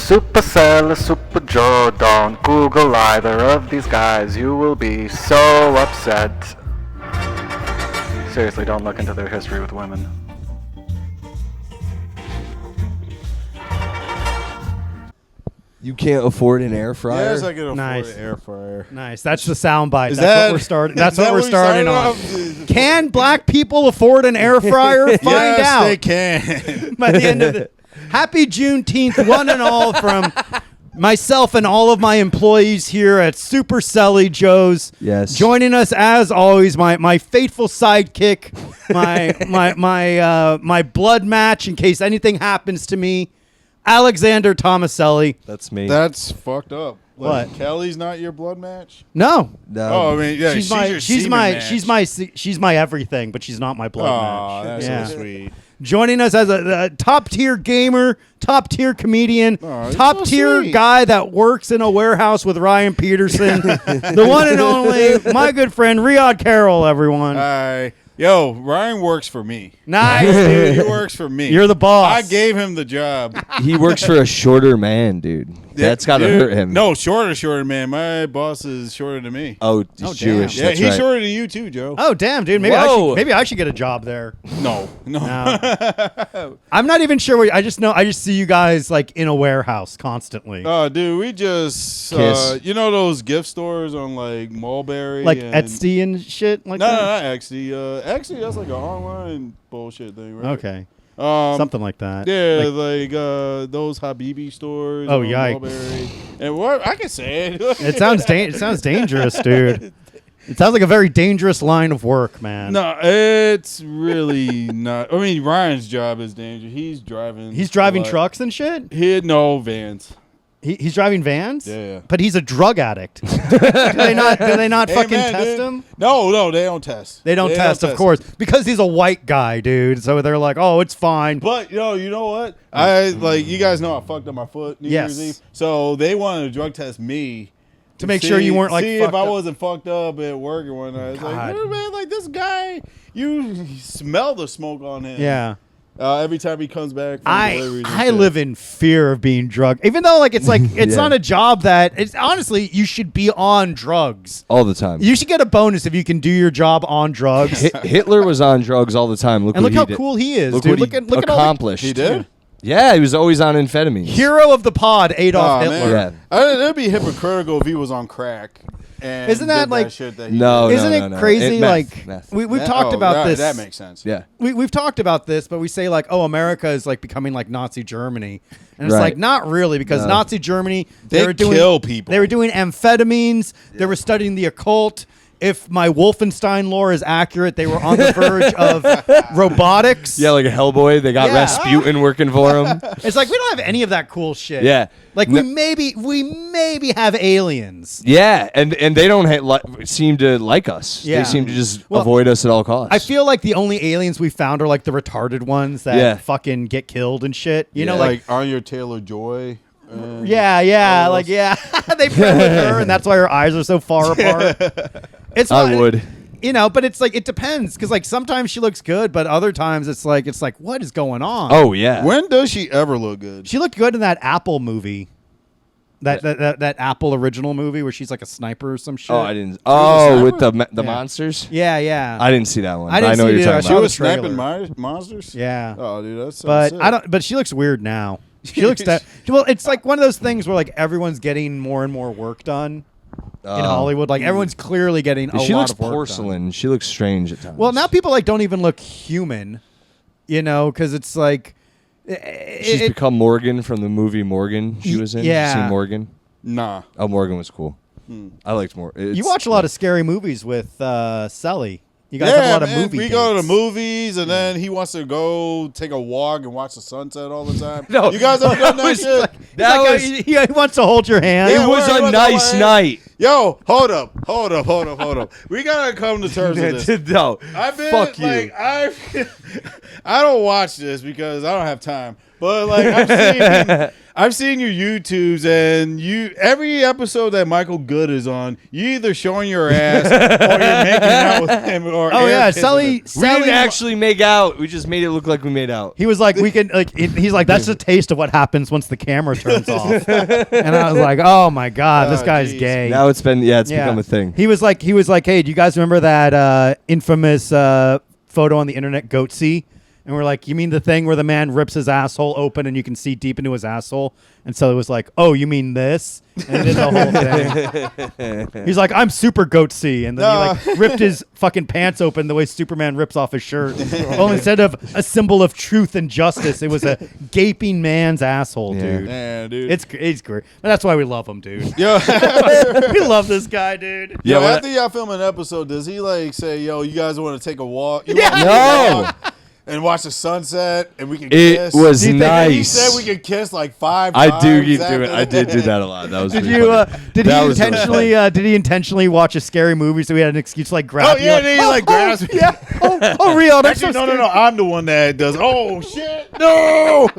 Super Selli, Super Joe. Don't Google either of these guys. You will be so upset. Seriously, don't look into their history with women. You can't afford an air fryer? Yes, I can afford Nice. an air fryer. Nice. That's the soundbite. Is That's that- what we're starting. That's is what that we're what we starting started on. off? Can black people afford an air fryer? Find Yes, out they can. by the end of the. Happy Juneteenth, one and all, from myself and all of my employees here at Super Selli Joe's. Yes. Joining us as always, my faithful sidekick, my blood match in case anything happens to me, Alexander Tomaselli. That's me. That's fucked up. Like, What? Kelly's not your blood match? No. No. Oh, I mean, yeah, she's your semen match. she's my everything, but she's not my blood Aw, match. that's Yeah. so sweet. Joining us as a top tier gamer, top tier comedian, Aw, you're top so tier sweet. guy that works in a warehouse with Ryan Peterson, the one and only, my good friend Ryhaad Carroll. Everyone, Hi. Yo, Ryan works for me. nice, Dude, dude. he works for me. You're the boss. I gave him the job. He works for a shorter man, dude. That's got to Dude, hurt him. No, shorter, man. My boss is shorter than me. Oh, Oh, Jewish. damn. Yeah, That's he's right. shorter than you too, Joe. Oh damn, dude! Whoa. Maybe I should get a job there. No. No. I'm not even sure. I just see you guys like in a warehouse constantly, Oh, dude, we just Kiss. you know those gift stores on like Mulberry, like and, Etsy and shit like No, that. not Etsy. Etsy, that's like an online bullshit thing, right? Okay, Something like that. Yeah, Like, like those Habibi stores. Oh, on yikes. Mulberry. And what I can say it. it sounds dangerous, dude. It sounds like a very dangerous line of work, man. No, it's really not. I mean, Ryan's job is dangerous. He's driving. He's driving a lot. trucks and shit. No vans. He's driving vans. Yeah. But he's a drug addict. do they not fucking Amen, test dude. him? No, they don't test. They don't test, of course, because he's a white guy, dude. So they're like, oh, it's fine. But you know what? I like you guys know I fucked up my foot New Yes. Year's Eve. So they wanted to drug test me To make sure you weren't, like, see if fucked I up. wasn't fucked up at work or whatnot. It's like, God. "Yeah, man, like this guy, you smell the smoke on him. Yeah. Every time he comes back. From deliveries and I shit. live in fear of being drugged, even though like it's Yeah. not a job that it's honestly you should be on drugs. all the time. You should get a bonus if you can do your job on drugs. Hitler was on drugs all the time. Look And what look how he did. cool he is, Look dude. what Look he at all accomplished. He did. Yeah, he was always on amphetamines. the hero of the pod, Adolf Oh, Hitler. man. Yeah. It'd be hypocritical if he was on crack. And Isn't that did like- shit that he No, Isn't no, it no. crazy? Meth, Like meth. we've That- talked about that, this. That makes sense. Yeah. We've talked about this, but we say like, oh, America is like becoming like Nazi Germany, and it's Right. like not really because No. Nazi Germany They were doing kill people. They were doing amphetamines. They were studying the occult. If my Wolfenstein lore is accurate, they were on the verge of robotics. Yeah, like a Hellboy. They got Yeah. Rasputin working for him. It's like we don't have any of that cool shit. Yeah. like No- we maybe have aliens. Yeah, and they don't seem to like us. Yeah. They seem to just Well, avoid us at all costs. I feel like the only aliens we found are like the retarded ones that Yeah. fucking get killed and shit. You know, Yeah. like Anya Taylor-Joy. yeah, all like those- yeah, they play with her, and that's why her eyes are so far apart. It's I not- would. you know, but it's like it depends because like sometimes she looks good, but other times it's like what is going on? Oh yeah. When does she ever look good? She looked good in that Apple movie, that Apple original movie where she's like a sniper or some shit. Oh, I didn't. Oh, with the Yeah. monsters. Yeah, yeah. I didn't see that one. I didn't but I know see what it you're either. I talking She saw about. was the trailer. sniping monsters? Yeah. Oh, dude, that's But I don't. But she looks weird now. She looks that. Well, it's like one of those things where like everyone's getting more and more work done in Hollywood. Like everyone's clearly getting a She lot looks of work porcelain. done. She looks strange at times. Well, now people like don't even look human, you know, because it's like she's become Morgan from the movie Morgan. She was in. Yeah. You seen Morgan? Nah. Oh, Morgan was cool. I liked Morgan. you watch a lot of scary movies with Selli. You guys have a lot of man, movie. we go to the dates. movies, and then he wants to go take a walk and watch the sunset all the time. No, you guys ever done that was shit? like- He's That like, was- he wants to hold your hand. Yeah, It was where- a where- nice where- night. Yo, hold up. We gotta come to terms with this. No, I've been fuck you. like I don't watch this because I don't have time. But like I've seen your YouTubes, and every episode that Michael Good is on, you either showing your ass or you're making out with him. Or Selli. We didn't actually make out. We just made it look like we made out. He was like, we can like. He's like, that's a taste of what happens once the camera turns off. And I was like, oh my god, this guy's gay. Now it's become a thing. He was like, hey, do you guys remember that infamous photo on the internet, Goatsy? And we're like, you mean the thing where the man rips his asshole open and you can see deep into his asshole? And so it was like, oh, you mean this? And did the whole thing. He's like, I'm super Goatsy. And then he like ripped his fucking pants open the way Superman rips off his shirt. Only instead of a symbol of truth and justice, it was a gaping man's asshole, dude. Yeah, dude. It's great. That's why we love him, dude. Yo. We love this guy, dude. Yo, after y'all film an episode, does he like say, yo, you guys want to take a walk? No. And watch the sunset, and we can It kiss. was nice. He said we could kiss like 5 times. I do keep doing it. I did do that a lot. That was Did pretty you? funny. Did he intentionally watch a scary movie so he had an excuse to like grab? Oh yeah, then he like grabs me. Yeah. Oh, Ryhaad, I'm so Actually, scared. no. I'm the one that does. Oh shit! No.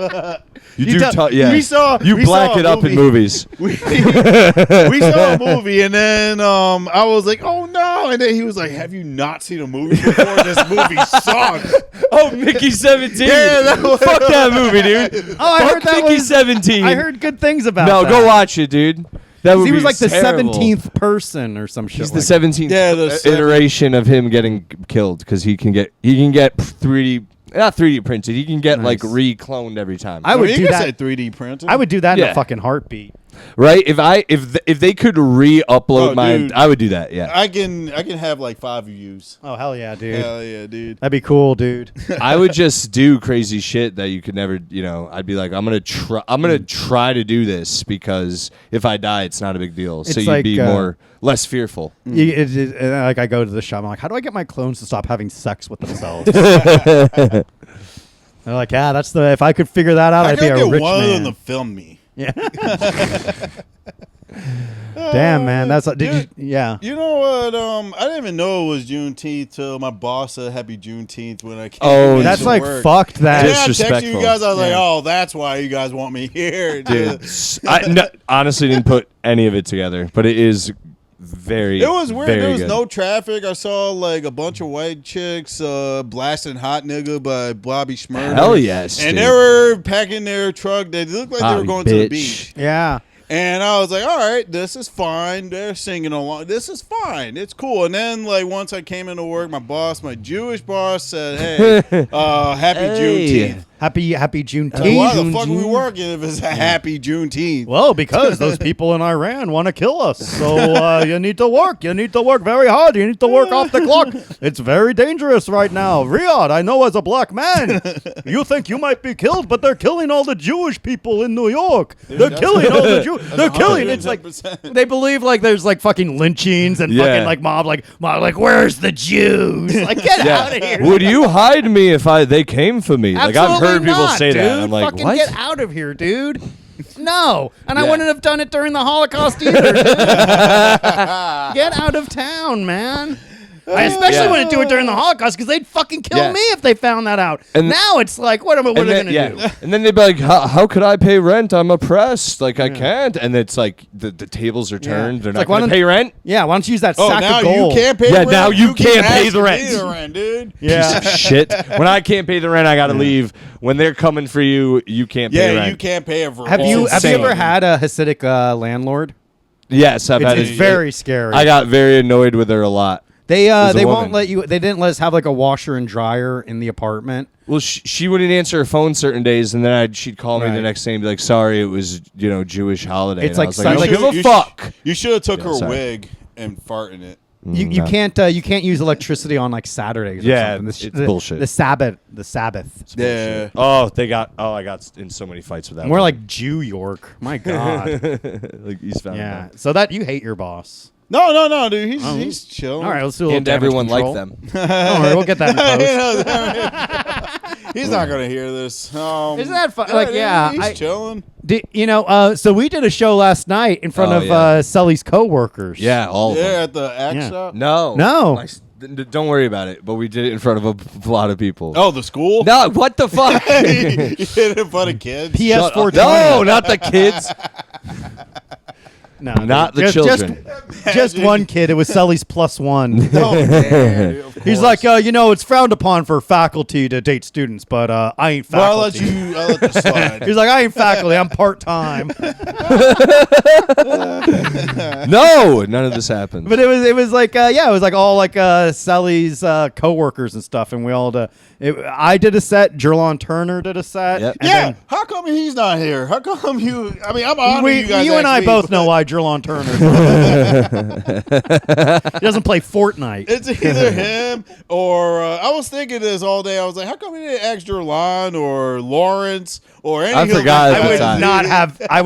We saw black a it up in movies. We saw a movie, and then I was like, "Oh no!" And then he was like, "Have you not seen a movie before? This movie sucks." Oh, Mickey 17. Yeah, Fuck that movie, dude. Oh, I heard that Mickey was 17. I heard good things about. No, that. go watch it, dude. That He movie was like the terrible. 17th person or some shit. He's like the 17th Yeah, the iteration of him getting killed because he can get 3D. Not 3D printed. He can get like re-cloned every time. I would you do can that. say 3D printed. I would do that in Yeah. a fucking heartbeat. Right? If they could re-upload Oh, mine, dude. I would do that. Yeah. I can have like 5 views. Oh hell yeah, dude. Hell yeah, dude. That'd be cool, dude. I would just do crazy shit that you could never, I'd be like, I'm gonna try to do this because if I die, it's not a big deal. So It's you'd like, be less fearful. Like I go to the shop, I'm like, how do I get my clones to stop having sex with themselves? They're like, yeah, that's the. If I could figure that out, I I'd be could a get rich one of them man. to film me. Yeah. Damn, man, that's. Did you? Yeah. You know what? I didn't even know it was Juneteenth till my boss said Happy Juneteenth when I came. Oh, into That's like work. fucked. That. And then I texted you Disrespectful. guys. I was like, Yeah. "Oh, that's why you guys want me here, Dude, honestly didn't put any of it together, but it is very. It was weird. very There was good. no traffic. I saw like a bunch of white chicks blasting "Hot Nigga" by Bobby Shmurda. Hell yes, And dude. they were packing their truck. They looked like they were Bobby going to the bitch. beach. Yeah. And I was like, all right, this is fine. They're singing along. This is fine. It's cool. And then, like, once I came into work, my Jewish boss said, hey, happy Juneteenth. Happy Like, Juneteenth. why the fuck are we working if it's a happy Juneteenth? Well, because those people in Iran want to kill us. So you need to work. You need to work very hard. You need to work off the clock. It's very dangerous right now. Ryhaad, I know as a black man, you think you might be killed, but they're killing all the Jewish people in New York. They're killing all the Jews. They're killing. It's like 110%. they believe like there's like fucking lynchings and Yeah. fucking like mob like where's the Jews? Like get out of here. Would you hide me if they came for me? Like I've Absolutely heard people not, say dude. that. I'm like, fucking what? get out of here, dude. No, and I Yeah. wouldn't have done it during the Holocaust either. Dude. Get out of town, man. I especially wouldn't do it during the Holocaust because they'd fucking kill Yeah. me if they found that out. And- now it's like, what are they going to do? And then they'd be like, how could I pay rent? I'm oppressed. Like, I can't. And it's like the tables are turned. They're It's not like, why going to don't- pay rent. Yeah, why don't you use that Oh, sack now of gold? you can't pay Yeah, rent? now you can't pay the asking me rent. to rent, dude. Yeah. Shit. When I can't pay the rent, I got to leave. When they're coming for you, you can't pay Yeah, rent. you can't pay it for Have you insane. ever had a Hasidic landlord? Yes, I've had It's it. very scary. I got very annoyed with her a lot. They There's a they won't woman. let you. They didn't let us have like a washer and dryer in the apartment. Well, she wouldn't answer her phone certain days, and then she'd call me Right. the next day and be like, "Sorry, it was Jewish holiday." It's and I like was like, I Sunday- don't give a fuck. You should have took Yeah, her sorry. wig and fart in it. You No. can't use electricity on like Saturdays. Or Yeah, something. it's bullshit. The Sabbath. Yeah. Oh, I got in so many fights with that. More one. like Jew York. My God. like eastbound. and Yeah. bound. So that you hate your boss. No, dude. He's chill. All right, let's do a little And damage everyone control. liked them. Don't worry, we'll get that in post. He's not gonna hear this. Isn't that fun? Like, yeah, he's I- chilling. So we did a show last night in front Oh, of yeah. Selli's coworkers. Yeah, all of Yeah, them. at the act Yeah. shop. No. No. Don't worry about it. But we did it in front of a lot of people. Oh, the school? No, what the fuck? You did it in front of kids? PS4. No, not the kids. No, Not dude. the children. Just one kid. It was Selli's +1. Oh, man, of He's course. like, it's frowned upon for faculty to date students, but I ain't Well, I'll faculty. let this slide. He's like, I ain't faculty. I'm part-time. No, none of this happened. But it was like it was like all like Selli's coworkers and stuff, and we all I did a set. Jerlon Turner did a set. Yep. And Yeah, then how come he's not here? How come you? I mean, I'm honored you guys. you and I actually, both but know why Jerlon Turner. He doesn't play Fortnite. It's either him or I was thinking this all day. I was like, how come he didn't ask Jerlon or Lawrence or any? I of them? forgot I about would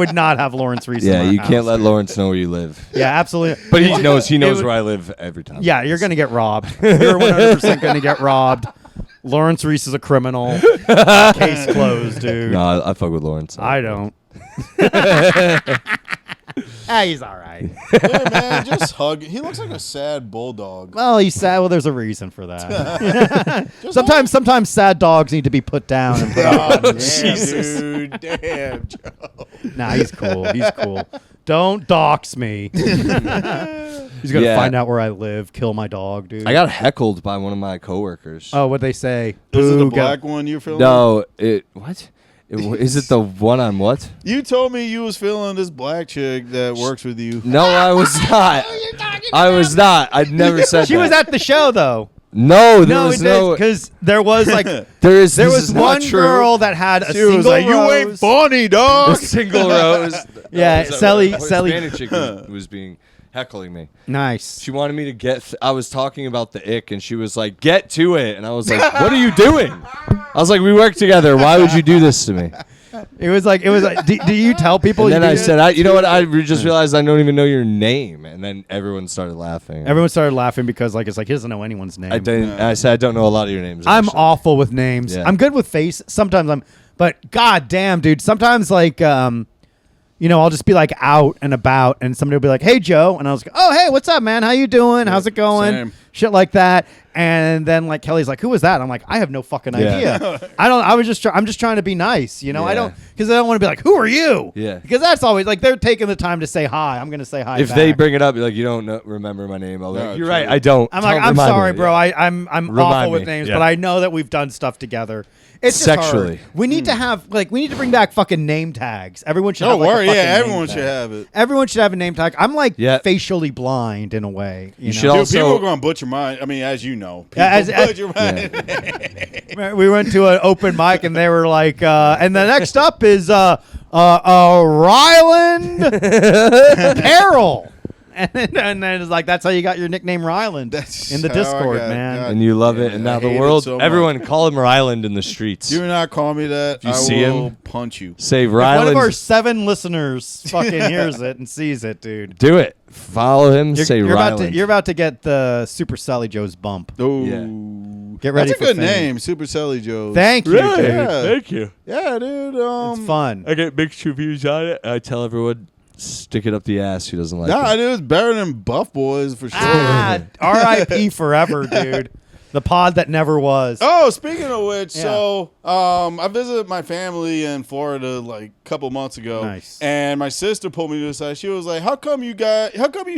that. not have Lawrence Reese. Yeah, in my you can't house, let dude. Lawrence know where you live. Yeah, absolutely. But he knows It where would- I live every time. Yeah, you're gonna get robbed. You're 100% gonna get robbed. Lawrence Reese is a criminal. Case closed, dude. No, I fuck with Lawrence. I don't. He's all right. Yeah, man, just hug. He looks like a sad bulldog. Well, he's sad. Well, there's a reason for that. Just sometimes sad dogs need to be put down and put hug. on. Damn, dude. Damn, Joe. Nah, he's cool. He's cool. Don't dox me. He's gonna Yeah. find out where I live, kill my dog, dude. I got heckled by one of my coworkers. Oh, what'd they say? Is it the Boo, black one you're feeling? No, what? Is it the one on what? You told me you was feeling this black chick that works with you. No, I was not. I was not. I never said She that. was at the show though. No, there No, was it no. because there was like There there this was is not one true. girl that had a She single was like, rose. "You ain't funny, A dog." single rose. Yeah, Selli- Hispanic chick was being heckling me. Nice. She wanted me to get. I was talking about the ick, and she was like, "Get to it," and I was like, "What are you doing?" I was like, "We work together. Why would you do this to me?" It was like do you tell people? And then you I do said, "You know what? Just realized I don't even know your name." And then everyone started laughing. Everyone started laughing because it's like he doesn't know anyone's name. I didn't. I said, "I don't know a lot of your names." I'm actually." awful with names. Yeah. I'm good with face. Sometimes but god damn, dude. Sometimes like I'll just be like out and about, and somebody will be like, "Hey, Joe," and I was like, "Oh, hey, what's up, man? How you doing? How's it going?" same. Shit like that. And then like Kelly's like, "Who was that?" I'm like, "I have no fucking Yeah. idea. I don't. I'm just trying to be nice, I Yeah. don't because I don't want to be like, "Who are you?" Yeah. Because that's always like they're taking the time to say hi. I'm gonna say hi. If back. they bring it up, you're like, "You don't remember my name," I'll be No, like, "You're true. right. I don't." I'm like, Don't I'm remind sorry, me." bro. Yeah. I'm Remind awful with me. names, Yeah. but I know that we've done stuff together. It's just Sexually. hard. We need to have we need to bring back fucking name tags. Everyone should. Don't have like, a worry. fucking Yeah, name everyone tag. should have it. Everyone should have a name tag. I'm like Yeah. facially blind in a way. You should know? Dude, also- people are going to butcher mine. I mean, as you know. People Yeah, as- butcher mine. We went to an open mic and they were like, and the next up is Ryland Carroll. And then it's like, that's how you got your nickname Ryland That's in the how I Discord, got- man. God And you love it, damn and I now the hate it world, so much. everyone call him Ryland in the streets. Do not call me that. you I see will him? punch you. Say If one of our Ryland. 7 listeners fucking hears it and sees it, dude. Do it. Follow him. say You're Ryland. about to get the Super Selli Joe's bump. Oh, Yeah. Get ready That's for a good fame. name, Super Selli Joe. Thank you, dude. Yeah. Thank you. Yeah, dude. It's fun. I get mixed reviews on it. I tell everyone, stick it up the ass who doesn't like Nah, it. dude, it's better than Buff Boys for sure. R.I.P. forever, dude. The pod that never was. Oh, speaking of which, Yeah. so I visited my family in Florida like a couple months ago. Nice. And my sister pulled me to the side. She was like, how come you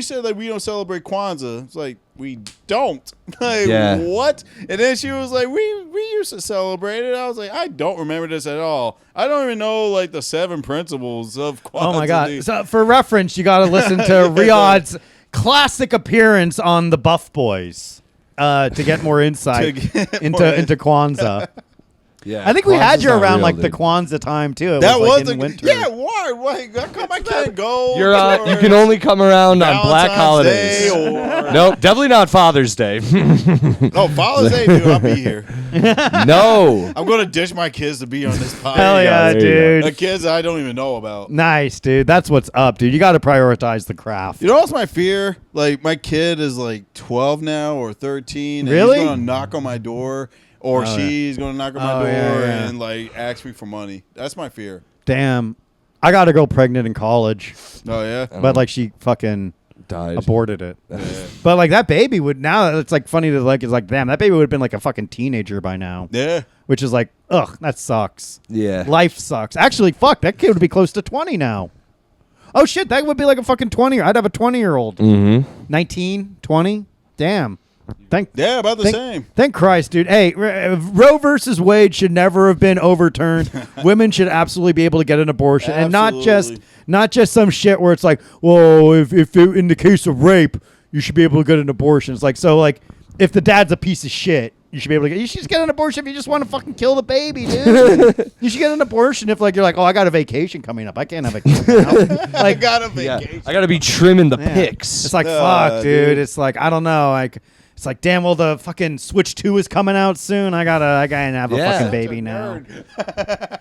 said like we don't celebrate Kwanzaa? It's like, we don't. Like, Yeah. what? And then she was like, we used to celebrate it. I was like, I don't remember this at all. I don't even know like the 7 principles of Kwanzaa. Oh my god! So for reference, you got to listen to Ryhaad's classic appearance on the Buff Boys to get more insight To get into more into Kwanzaa. Yeah, I think we had Kwanzaa's you not around real, like the dude. Kwanzaa time too. It that was, was like, in a, winter. yeah. Why? Why? How come I can't go? You're you can only come around on Black Valentine's holidays. Day or Nope, definitely not Father's Day. oh, Father's Day, dude. I'll be here. No. I'm gonna dish my kids to be on this podcast. Hell yeah, There you go. The dude! kids I don't even know about. Nice, dude. That's what's up, dude. You got to prioritize the craft. You know what's my fear? Like my kid is like 12 now or 13. And Really? He's gonna knock on my door, or Oh, she's gonna knock on my Oh, door yeah, yeah. and like ask me for money. That's my fear. Damn, I got a girl pregnant in college, Oh yeah. but like she fucking Died. aborted it. But like that baby would now. It's like funny to like. It's like damn, that baby would have been like a fucking teenager by now. Yeah. Which is like, ugh, that sucks. Yeah. Life sucks. Actually, fuck, that kid would be close to 20 now. Oh shit, that would be like a fucking 20. I'd have a 20-year-old. Mm-hmm. 19, 20. Damn. Yeah, about the same. Thank Christ, dude. Hey, Roe versus Wade should never have been overturned. Women should absolutely be able to get an abortion, and not just some shit where it's like, well, if in the case of rape, you should be able to get an abortion. It's like, so like, if the dad's a piece of shit, you should be able to get. You should just get an abortion if you just want to fucking kill the baby, dude. You should get an abortion if like you're like, oh, I got a vacation coming up. I can't have a kid now. Like, I got a vacation. I got to be trimming the pics. It's like, fuck, dude. It's like, I don't know. Like, it's like, damn, well, the fucking Switch 2 is coming out soon. I gotta have a fucking baby now.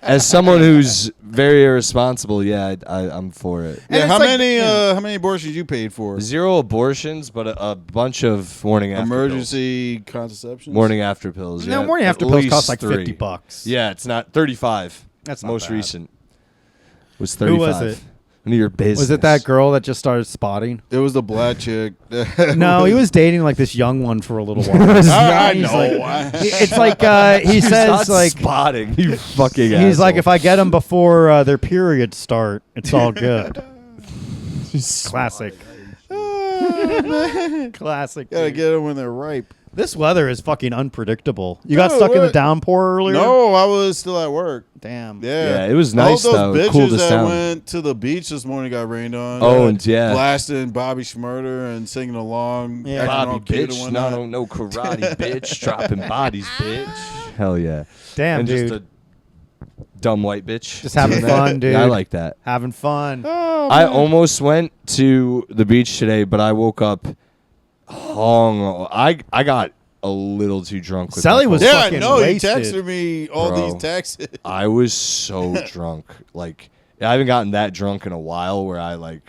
As someone who's very irresponsible, I'm for it. Yeah, And how it's many abortions you paid for? 0 abortions, but a bunch of morning after Emergency contraception? morning after pills. No, Yeah, morning at after pills cost least like 3. $50. Yeah, it's not 35. That's not most bad. recent. Was 35. Who was it? None of your business. Was it that girl that just started spotting? It was the black chick. No, he was dating like this young one for a little while. I He's know. like- it's like he He's says not like spotting. You fucking. he's like, asshole. if I get them before their periods start, it's all good. Classic. Classic. Gotta dude. get them when they're ripe. This weather is fucking unpredictable. You got stuck in the what? downpour earlier? No, I was still at work. Damn. Yeah, Yeah, it was nice, All though. those It cooled bitches us that down. went to the beach this morning got rained on. Oh, and yeah. blasting Bobby Schmurder and singing along. Yeah. acting all Bobby, cute and bitch. whatnot. No karate, bitch. Dropping bodies, bitch. Hell yeah. Damn, and dude. just a dumb white bitch. Just having fun, dude. Yeah, I like that. Having fun. I almost went to the beach today, but I woke up hung. I got a little too drunk. With Selli my was coffee. Yeah, I fucking know. You wasted. texted me all Bro. these texts. I was so drunk. Like, I haven't gotten that drunk in a while where I like.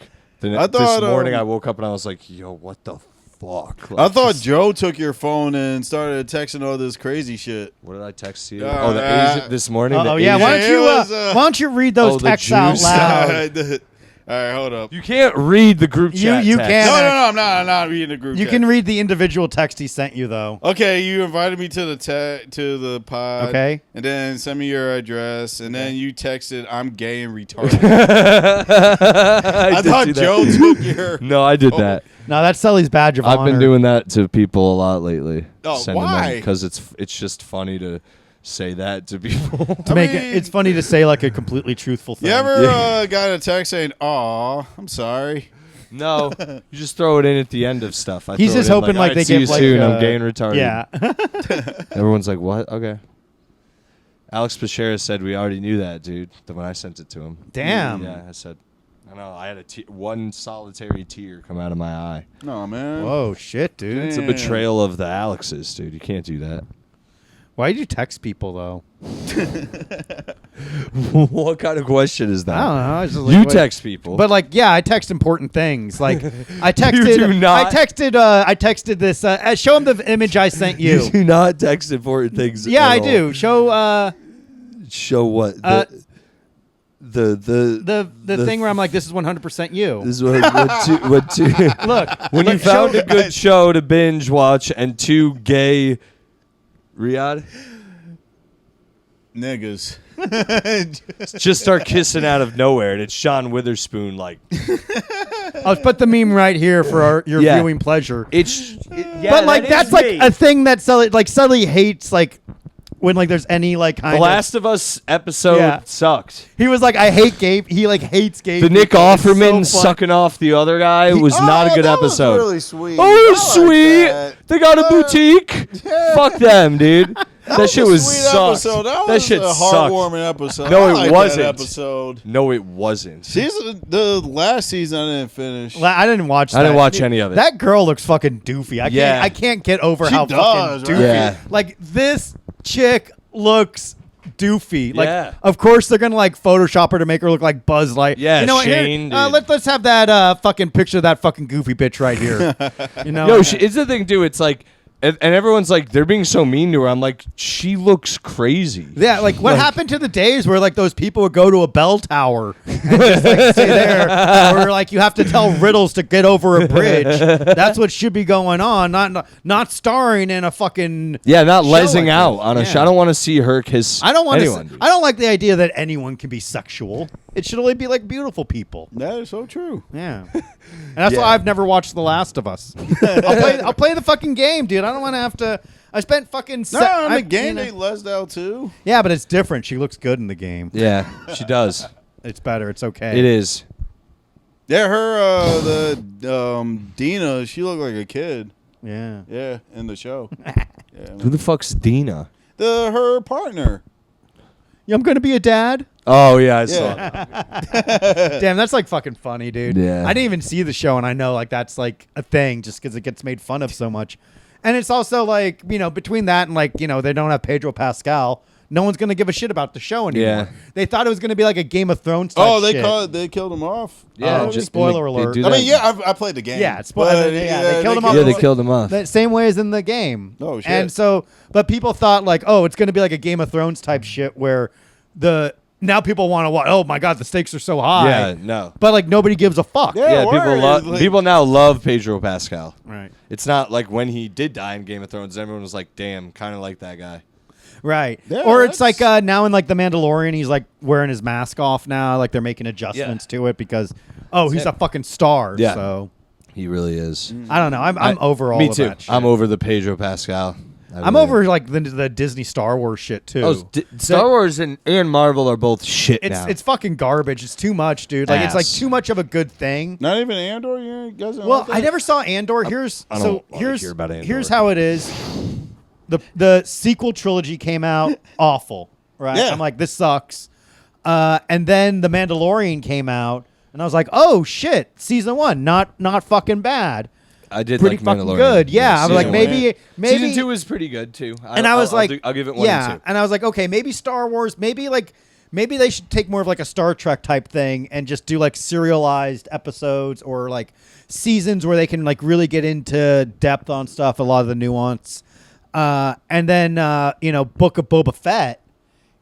I thought, this morning I woke up and I was like, yo, what the fuck? I Like, thought just- Joe took your phone and started texting all this crazy shit. What did I text you? Uh, Oh, the Asian, this morning. Oh the yeah, why Asian- why don't you read those Oh, the texts out juice. loud? All right, hold up. You can't read the group chat. you text. can't. No, I'm not reading the group You chat. can read the individual text he sent you though. Okay, you invited me to the pod. Okay. And then send me your address, and then you texted, "I'm gay and retarded." I did thought do that. Joe took your. No, I did that. No, that's Sully's badge of honor. I've been doing that to people a lot lately. Oh, why? Because it's just funny to say that to people. to make mean- it. It's funny to say like a completely truthful thing. You ever got a text saying, "Aw, I'm sorry"? No, you just throw it in at the end of stuff. I He's throw it just in hoping like "Alright, they see get you like soon. I'm gay and retarded. Yeah. Everyone's like, what? Okay. Alex Pachera said we already knew that, dude. When I sent it to him. Damn. Yeah, I said. I know. I had one solitary tear come out of my eye. No, man. Whoa, shit, dude. It's a betrayal of the Alexes, dude. You can't do that. Why did you text people though? What kind of question is that? I don't know. It's just like, You what- text people. But like, yeah, I text important things. Like, I texted. do not. I texted this. Show him the image I sent you you. do not text important things. Yeah, at I all. do. Show Show what? the thing where I'm like, this is 100% you. This is what two Look, when you look, found show- a good show to binge watch and two gay Ryhaad, Niggas. just start kissing out of nowhere, and it's Sean Witherspoon. Like I'll put the meme right here for your Yeah. viewing pleasure. but Like that's like a thing that Sully hates. Like when like there's any like kind The of. Last of Us episode Yeah. sucked. He was like, I hate gay. He like hates gay. The Nick people. It's so Offerman fun. sucking off the other guy was not a good that was episode. really sweet. Oh, it was I like sweet. that. They got a boutique. Yeah. Fuck them, dude. That shit a was sweet sucked. episode. That That was shit a sucked. heartwarming episode. No, I it liked wasn't. That episode. No, it wasn't. The last season I didn't finish. I didn't watch. That. I didn't watch any of it. That girl looks fucking doofy. Yeah. I can't get over She how does, fucking right? doofy. Yeah. Like this chick looks doofy. Like, Yeah. of course they're gonna like Photoshop her to make her look like Buzz Light. Yeah, you know what? Shane, Here, dude. let's have that fucking picture of that fucking goofy bitch right here. You know, Yo, it's the thing, too. It's like And everyone's like, they're being so mean to her. I'm like, she looks crazy. Yeah, like what happened to the days where like those people would go to a bell tower and just like stay there, or like you have to tell riddles to get over a bridge. That's what should be going on, not starring in a fucking not show lesing like out this. on a Yeah. show. I don't want to see her kiss. I don't want anyone. to. I don't like the idea that anyone can be sexual. It should only be like beautiful people. That is so true. Yeah, and that's why I've never watched The Last of Us. I'll play the fucking game, dude. I don't want to have to. I spent fucking. No, in the game they lesed out too. Yeah, but it's different. She looks good in the game. Yeah, she does. It's better. It's okay. It is. Yeah, her Dina, she looked like a kid. Yeah. Yeah, in the show. Who the fuck's Dina? Her partner. Yeah, I'm gonna be a dad. Oh yeah, I saw that. Damn, that's like fucking funny, dude. Yeah. I didn't even see the show, and I know like that's like a thing just because it gets made fun of so much. And it's also like, you know, between that and like, you know, they don't have Pedro Pascal. No one's gonna give a shit about the show anymore. Yeah. They thought it was gonna be like a Game of Thrones type shit. They killed him off. Yeah, just spoiler they alert. do I that. mean, yeah, I played the game. Yeah, it's but, they killed him off. Yeah, they killed him off. The same way as in the game. Oh, shit. And so, but people thought like, oh, it's gonna be like a Game of Thrones type shit where now people want to watch. Oh my god, the stakes are so high. Yeah, no. But like nobody gives a fuck. Yeah. Yeah, word. people now love Pedro Pascal. Right. It's not like when he did die in Game of Thrones, everyone was like, damn, kind of like that guy. Right. Yeah, or it's like that's- now in like The Mandalorian, he's like wearing his mask off now. Like they're making adjustments to it because, he's a fucking star. Yeah. So He really is. I don't know. I'm over all Me of too. that shit. I'm over the Pedro Pascal. I'm over like the Disney Star Wars shit too. Star Wars and Marvel are both shit now. It's fucking garbage. It's too much, dude. Like it's like Ass. too much of a good thing. Not even Andor. You guys don't Well, like that? I never saw Andor. I don't wanna hear about Andor. Here's how it is. The sequel trilogy came out awful, right? Yeah. I'm like, this sucks. And then The Mandalorian came out, and I was like, oh shit, season 1, not fucking bad. I did Pretty like fucking Mandalorian. good. Yeah, I was like, season maybe Season 2 was pretty good too. And I was like, I'll give it 1 and 2. and I was like, okay, maybe Star Wars, maybe they should take more of like a Star Trek type thing and just do like serialized episodes or like seasons where they can like really get into depth on stuff, a lot of the nuance. And then Book of Boba Fett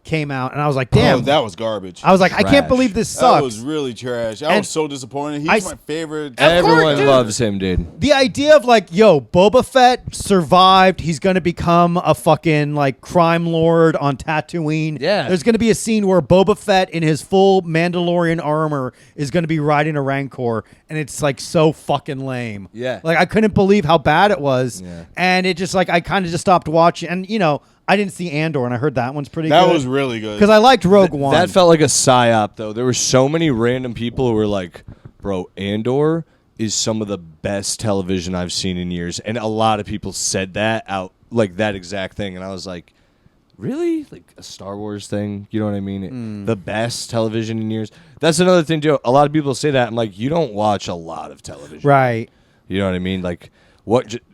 came out, and I was like, damn, Oh, that was garbage. I was like, I can't Trash. believe this That sucks. was really trash. I And was so disappointed. He's I- my favorite. Everyone dude. loves him, dude. The idea of like, Boba Fett survived. He's going to become a fucking like crime lord on Tatooine. Yeah. There's going to be a scene where Boba Fett in his full Mandalorian armor is going to be riding a Rancor, and it's like so fucking lame. Yeah. Like I couldn't believe how bad it was. Yeah. And it just like, I kind of just stopped watching. And I didn't see Andor, and I heard that one's pretty That good. was really good. Because I liked Rogue One. That felt like a psyop, though. There were so many random people who were like, bro, Andor is some of the best television I've seen in years. And a lot of people said that out, like that exact thing. And I was like, really? Like a Star Wars thing? You know what I mean? The best television in years? That's another thing, too. A lot of people say that. I'm like, you don't watch a lot of television. Right. You know what I mean? Like,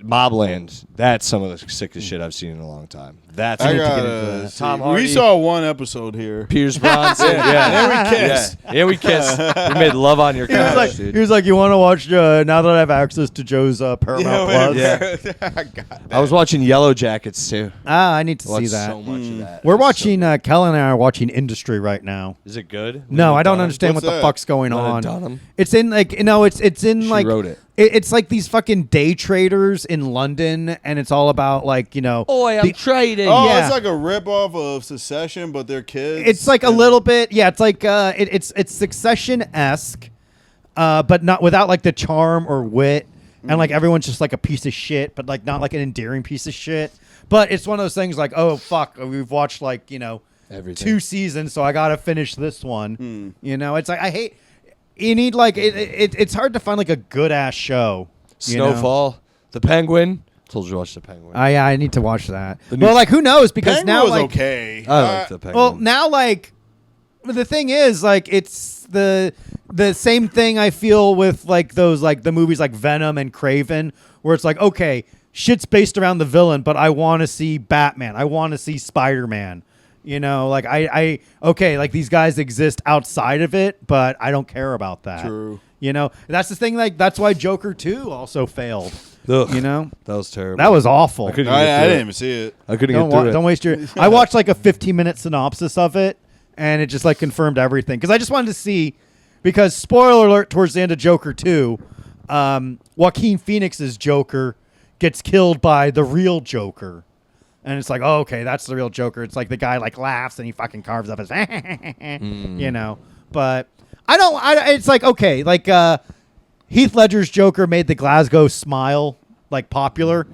Mobland, that's some of the sickest shit I've seen in a long time. That's I need to get gotta into that. see. Tom We Hardy. saw one episode here. Pierce Bronson. And we kissed. Yeah, we kissed. We made love on your He was couch, like, dude. he was like, you want to watch now that I have access to Joe's Paramount Plus? Yeah. I was watching Yellow Jackets too. I need to see Watched that. so much of that. We're It was watching. so good. Kellen and I are watching Industry right now. Is it good? No, I don't Dunham? understand What's what the that? fuck's going Lena on. Dunham? It's in like it's in She like wrote it. It's like these fucking day traders in London, and it's all about like Boy, I'm trading. Oh, Yeah. it's like a ripoff of Succession, but they're kids. It's like a little bit, yeah. It's like it's Succession-esque, but not without like the charm or wit, and like everyone's just like a piece of shit, but like not like an endearing piece of shit. But it's one of those things like, oh fuck, we've watched like Everything. 2 seasons, so I gotta finish this one. It's like I hate. You need like it's hard to find like a good ass show. Snowfall. The Penguin. Told you to watch The Penguin. I need to watch that. The new- Well, like who knows? Because Penguin now was like okay. I like The Penguin. well now like the thing is like it's the same thing I feel with like those like the movies like Venom and Craven, where it's like okay, shit's based around the villain, but I want to see Batman. I want to see Spider-Man. Like I okay, like these guys exist outside of it, but I don't care about that. True. That's the thing. Like that's why Joker 2 also failed. Ugh, You know, that was terrible. that was awful. I couldn't get I through didn't it. even see it. I couldn't Don't, get through it. don't waste your. I watched like a 15-minute synopsis of it, and it just like confirmed everything because I just wanted to see. Because spoiler alert, towards the end of Joker 2, Joaquin Phoenix's Joker gets killed by the real Joker. And it's like, oh, okay, that's the real Joker. It's like the guy like laughs and he fucking carves up his, you know. But it's like, okay, like Heath Ledger's Joker made the Glasgow smile like popular.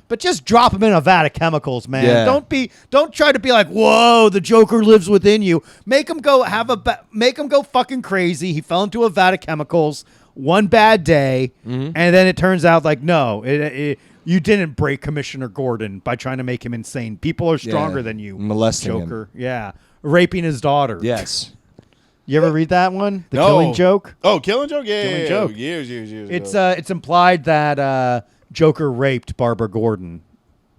But just drop him in a vat of chemicals, man. Yeah. Don't try to be like, whoa, the Joker lives within you. Make him go make him go fucking crazy. He fell into a vat of chemicals one bad day, and then it turns out like, no, you didn't break Commissioner Gordon by trying to make him insane. People are stronger than you, molesting Joker. him. Yeah, raping his daughter. Yes. You ever read that one? The No. Killing Joke. Oh, Killing Joke? Yeah. Killing Joke. Years It's ago. it's implied that Joker raped Barbara Gordon,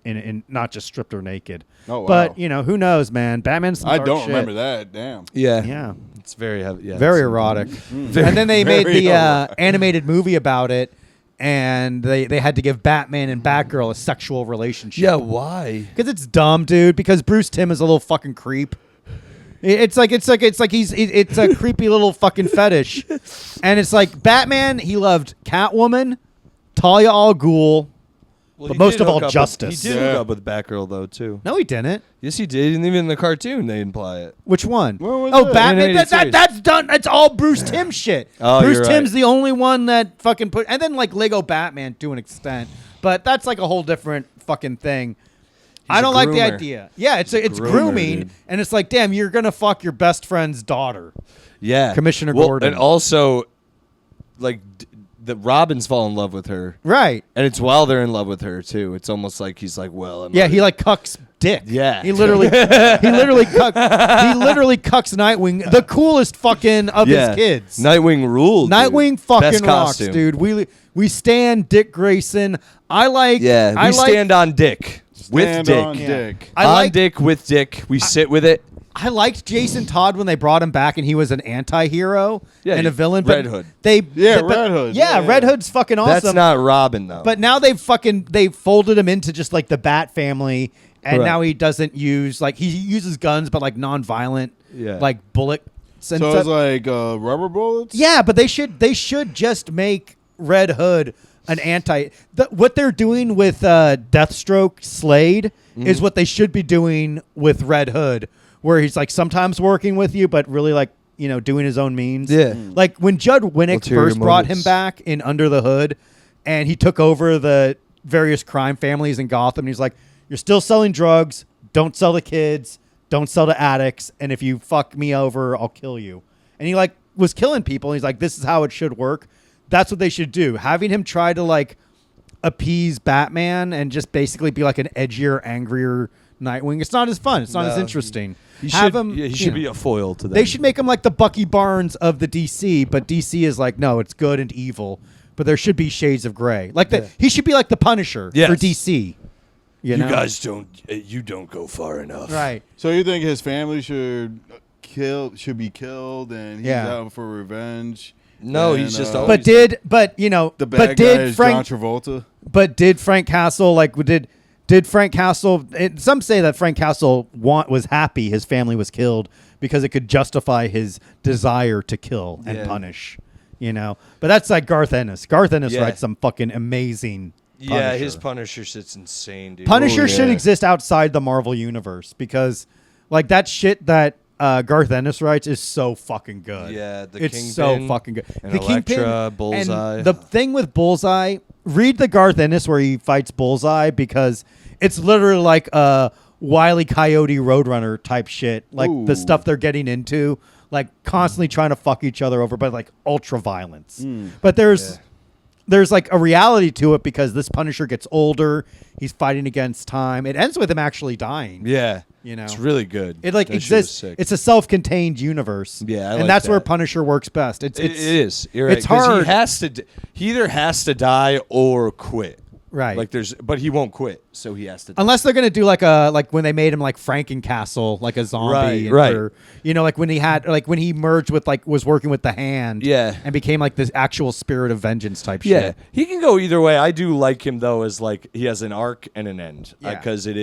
in not just stripped her naked. Oh, wow. But you know, who knows, man? Batman's some I dark don't shit. remember that. Damn. Yeah. Yeah, It's very heavy. Yeah, very it's- erotic. And then they made very the erotic. animated movie about it, and they had to give Batman and Batgirl a sexual relationship. Yeah, why? Because it's dumb, dude. Because Bruce Timm is a little fucking creep. It's like it's a creepy little fucking fetish, and it's like Batman. He loved Catwoman, Talia al Ghul, Well, but he most did of all, hook up with- Justice. He did Yeah. hook up with Batgirl though too. No, he didn't. Yes, he did. And even in the cartoon, they imply it. Which one? Where was Oh, that? Batman. Animated series. That's done. That's all Bruce Timm shit. Oh, Bruce you're Timm's right. the only one that fucking put, and then like Lego Batman to an extent, but that's like a whole different fucking thing. I a don't like the groomer. idea. Yeah, it's groomer, grooming, dude. and it's like, damn, you're gonna fuck your best friend's daughter. Yeah, Commissioner Well, Gordon. and also, like, the Robins fall in love with her, Right. and it's while they're in love with her too. It's almost like he's like, well, I'm Yeah, already- he like cucks Dick. Yeah. He literally cucks Nightwing, the coolest fucking of his kids. Nightwing ruled. Nightwing dude. fucking Best rocks, costume. dude. We stand Dick Grayson. I like. Yeah, I we like, stand on Dick with Stand Dick. on Dick. I on like- Dick with Dick. We sit with it. I liked Jason Todd when they brought him back and he was an anti-hero Yeah, and a villain. But Red Hood. Yeah, but- Red Hood. Yeah, Yeah. Red Hood's fucking awesome. That's not Robin though. But now they folded him into just like the Bat family, and Correct. now he doesn't use like he uses guns, but like non-violent, Yeah. like bullets. And So stuff. it's like rubber bullets? Yeah, but they should just make Red Hood an what they're doing with Deathstroke Slade is what they should be doing with Red Hood, where he's like sometimes working with you, but really like, you know, doing his own means. Yeah. Like when Judd Winnick Ulterior first brought him motives. back in Under the Hood and he took over the various crime families in Gotham, and he's like, you're still selling drugs, don't sell to kids, don't sell to addicts, and if you fuck me over, I'll kill you. And he like was killing people, and he's like, this is how it should work. That's what they should do. Having him try to like appease Batman and just basically be like an edgier, angrier Nightwing, it's not as fun. It's not as No, interesting. he Have should, him. yeah, he you should know, be a foil to them. They should make him like the Bucky Barnes of the DC, but DC is like, no, it's good and evil. But there should be shades of gray. Like he should be like the Punisher Yes. for DC. You know? guys don't. You don't go far enough. Right. So you think his family should be killed, and he's Yeah. out for revenge? No, And, he's just uh, always. the bad guy is John Travolta. But did Frank Castle did Frank Castle? Some say that Frank Castle was happy his family was killed because it could justify his desire to kill and Yeah. punish. You know, but that's like Garth Ennis. Garth Ennis Yeah. writes some fucking amazing. Yeah, Punisher. his Punisher shit's insane, dude. Punisher Oh, should yeah. exist outside the Marvel universe because, like, that shit that Garth Ennis writes is so fucking good. Yeah, the it's so Kingpin fucking good. and The Kingpin Elektra, Bullseye. And the thing with Bullseye, read the Garth Ennis where he fights Bullseye because it's literally like a Wile E. Coyote Roadrunner type shit, like the Ooh. stuff they're getting into, like constantly trying to fuck each other over, but like ultra violence. But there's like a reality to it because this Punisher gets older. He's fighting against time. It ends with him actually dying. Yeah, You know. it's really good. It like That shit was exists. sick. It's a self-contained universe. Yeah, I and like that's where that. Punisher works best. It is. You're right, it's 'cause hard. He either has to die or quit. Right. Like but he won't quit, so he has to. Unless they're gonna do like when they made him like Frankencastle, like a zombie, Right. Or, like when he merged with was working with the Hand, Yeah. and became like this actual spirit of vengeance type Yeah, shit. he can go either way. I do like him though, as like he has an arc and an end, Yeah. because it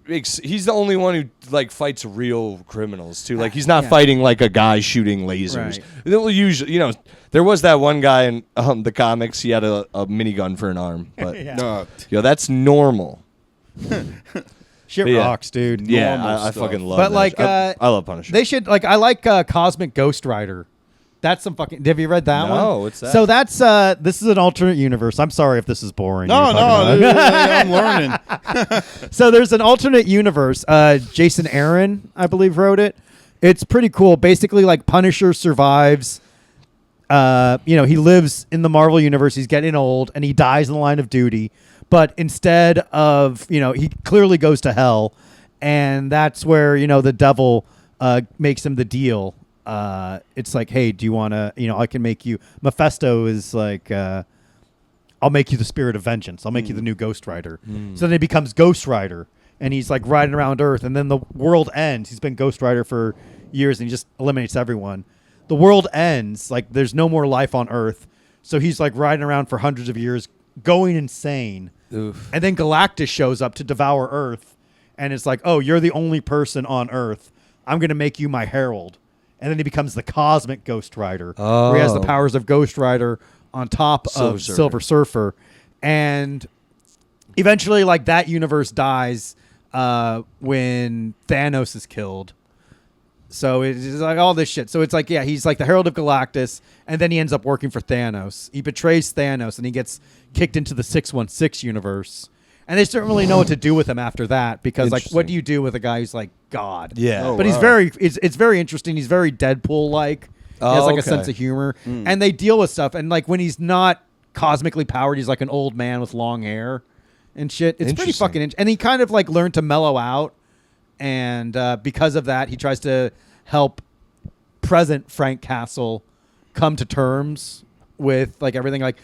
makes he's the only one who like fights real criminals too. Like he's not Yeah. fighting like a guy shooting lasers. Right. They'll usually, there was that one guy in the comics. He had a minigun for an arm, but Yeah. that's normal. Shit But yeah. rocks, dude. Yeah, Normal I stuff. fucking love. But that like, shit. I love Punisher. They should I like Cosmic Ghost Rider. That's some fucking. Have you read that one? No, what's that? So that's this is an alternate universe. I'm sorry if this is boring. No, You're talking no, about- I'm learning. So there's an alternate universe. Jason Aaron, I believe, wrote it. It's pretty cool. Basically, like Punisher survives. He lives in the Marvel universe. He's getting old, and he dies in the line of duty. But instead of, he clearly goes to hell, and that's where the devil makes him the deal. It's like, hey, do you want to? I can make you. Mephisto is like. I'll make you the spirit of vengeance. I'll make you the new Ghost Rider. So then he becomes Ghost Rider, and he's like riding around Earth, and then the world ends. He's been Ghost Rider for years, and he just eliminates everyone. The world ends, like there's no more life on Earth, so he's like riding around for hundreds of years, going insane. Oof. And then Galactus shows up to devour Earth, and it's like, oh, you're the only person on Earth. I'm gonna make you my herald. And then he becomes the Cosmic Ghost Rider, where he has the Oh. powers of Ghost Rider on top Silver of Surfer. Silver Surfer. And eventually, like, that universe dies when Thanos is killed. So it's like all this shit. So it's like, yeah, he's like the Herald of Galactus, and then he ends up working for Thanos. He betrays Thanos, and he gets kicked into the 616 universe. And they just don't really know what to do with him after that, because like, what do you do with a guy who's like God? Yeah. Oh, But he's wow. it's very interesting. He's very Deadpool-like. He has like a sense of humor, and they deal with stuff. And like when he's not cosmically powered, he's like an old man with long hair and shit. It's pretty Interesting. fucking. And he kind of like learned to mellow out, and because of that, he tries to help present Frank Castle come to terms with like everything. Like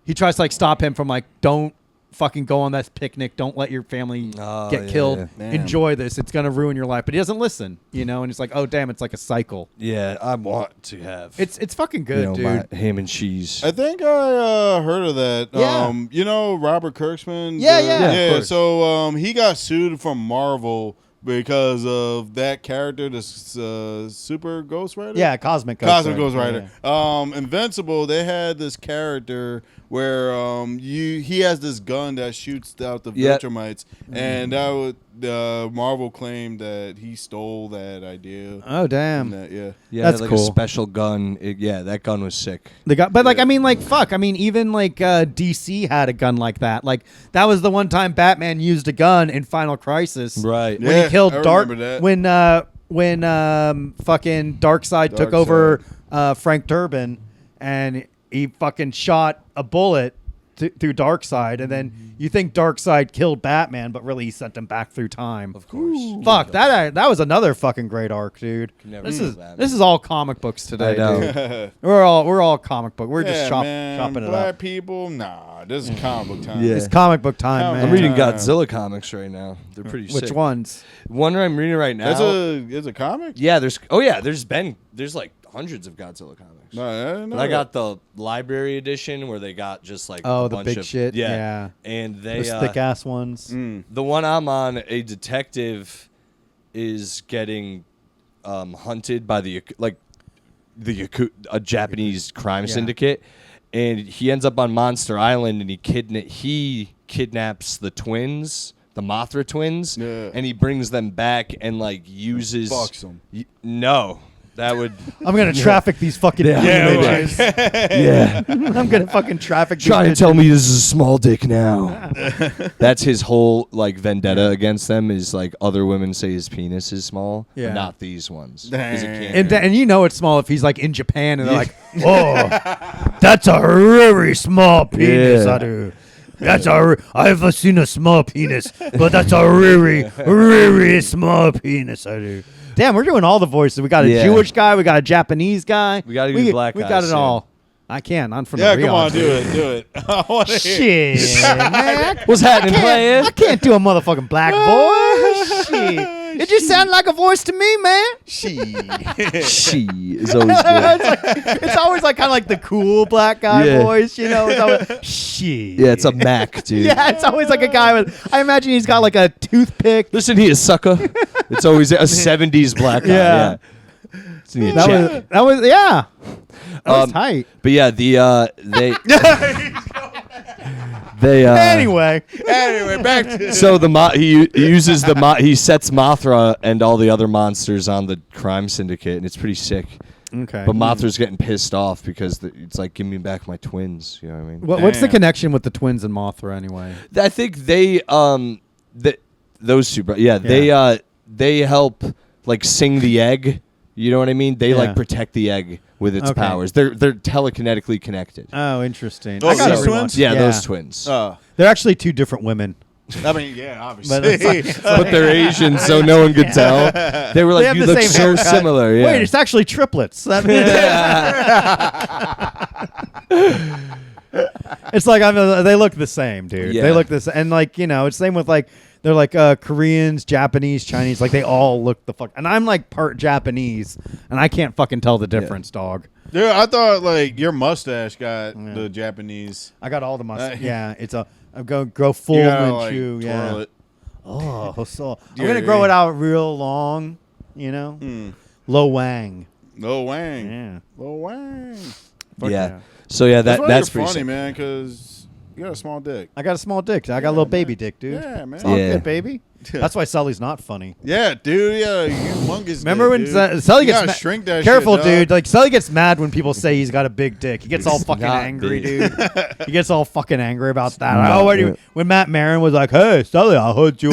he tries to like stop him from like, don't fucking go on that picnic. Don't let your family get killed. yeah. Damn. Enjoy this. It's gonna ruin your life. But he doesn't listen, and it's like, oh damn, it's like a cycle. Yeah, I want to have. It's fucking good, dude. My ham and cheese. I think I heard of that. Yeah. Robert Kirkman. Yeah, yeah. Yeah, of course. So he got sued from Marvel because of that character, the Super Ghost Rider. Yeah, Cosmic Ghost Rider. Yeah. Invincible. They had this character where he has this gun that shoots out the Yep. Viltrumites, and that would Marvel claimed that he stole that idea. Oh damn. And that, yeah. Yeah, That's like cool. a special gun. That gun was sick. They got, but like, I mean, like, fuck. I mean, even like DC had a gun like that. Like that was the one time Batman used a gun in Final Crisis, Right. When Yeah, he killed I Dark. remember that. When fucking Darkseid took over Frank Durbin, and he fucking shot a bullet through Darkseid, and then you think Darkseid killed Batman, but really he sent him back through time. Of course. Fuck that was another fucking great arc, dude. never This kill is Batman. this is all comic books today, I know. dude. We're all comic book. We're just Yeah, chopping man, it black up. people, nah. This is comic book time. Yeah. It's comic book time, I'm man. I'm reading Yeah. Godzilla comics right now. They're pretty sick. Which ones? One I'm reading right now. It's a comic. Yeah, there's like hundreds of Godzilla comics. No, I didn't know But I that. got the library edition where they got just like Oh, a the bunch big of shit? Yeah. Yeah. And they Those thick ass ones. the one I'm on, a detective is getting hunted by a Japanese crime Yeah. syndicate, and he ends up on Monster Island, and he kidnaps the twins, the Mothra twins, Yeah. and he brings them back and like uses Fucks them. No, that would I'm gonna traffic these fucking images. yeah. I'm gonna fucking traffic. these Trying to bitches. tell me this is a small dick now. That's his whole like vendetta against them is like other women say his penis is small, Yeah. but not these ones. 'Cause it can't And, be. and you know it's small if he's like in Japan and they're like, oh, that's a very small penis, Yeah. I do. I've seen a small penis, but that's a very small penis, I do. Damn, we're doing all the voices. We got a Yeah. Jewish guy, we got a Japanese guy. We gotta do black We got guys it soon. all. I can. I'm from Yeah, the come on, Ryhaad. do it. I want to hear. Shit, man. What's happening, player? I can't do a motherfucking black voice. Shit. It just sounded like a voice to me, man. She is always good. It's always like kind of like the cool black guy Yeah. voice, you know? It's always, shit. Yeah, it's a Mac, dude. Yeah, it's always like a guy with. I imagine he's got like a toothpick. Listen here, sucker. It's always a 70s black guy. Yeah. Yeah. Listen here, That chick. was yeah. That was tight. But yeah, they Anyway, Back to so he uses he sets Mothra and all the other monsters on the crime syndicate, and it's pretty sick. okay. But Mothra's getting pissed off because it's like, give me back my twins. You know what I mean? What's the Damn. connection with the twins and Mothra anyway? I think they those two, they help like sing the egg. You know what I mean? They Yeah. like protect the egg with its Okay. powers. They're telekinetically connected. Oh, interesting. Oh, I gotta these rewatch twins? it. Yeah, those twins. They're actually two different women. I mean, yeah, obviously. But it's But they're Asian, so no one could tell. They were They like, have you the look same so haircut. similar. Yeah. Wait, it's actually triplets. That it's like they look the same, dude. Yeah. They look the same, and like it's same with like they're like Koreans, Japanese, Chinese. Like they all look the fuck. And I'm like part Japanese, and I can't fucking tell the difference, dog. Dude, I thought like your mustache got the Japanese. I got all the mustache. Yeah, it's a. I'm going to grow full You gotta, like, Manchu. twirl Yeah. it. Oh, so I'm Yeah, gonna grow yeah. it out real long. Lo Wang. Lil Wang. Yeah. Lil Wang. Fuck Yeah. So yeah, That's why that's you're pretty funny, sick. man, because you got a small dick. I got a small dick. I got a little baby dick, dude. Yeah, man. It's all Yeah. good, baby. That's why Sully's not funny. Yeah, dude. Yeah, humongous. Remember dick, when dude. Sully You gets gotta shrink that careful, shit, dude. dog. Like Sully gets mad when people say he's got a big dick. He gets all It's fucking not angry, big. dude. He gets all fucking angry about that. not When big. when Matt Maron was like, "Hey, Sully, I heard you.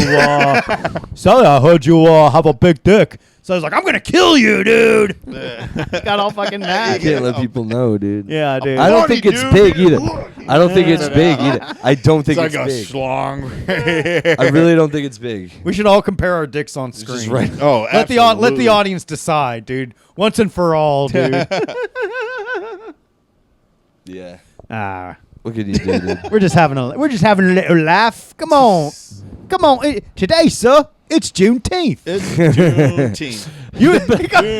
Sully, I heard you have a big dick." So I was like, "I'm gonna kill you, dude." Got all fucking I mad. can't let people know, dude. Yeah, dude. I don't Funny, think it's dude. big either. I don't think it's big either. I don't think It's it's like a big. schlong. I really don't think it's big. We should all compare our dicks on screen. Just right. Oh, Let the absolutely. audience decide, dude. Once and for all, dude. Yeah. Ah. Look at you, dude. We're just having a little laugh. Come on. Today, sir, it's Juneteenth. It's Juneteenth.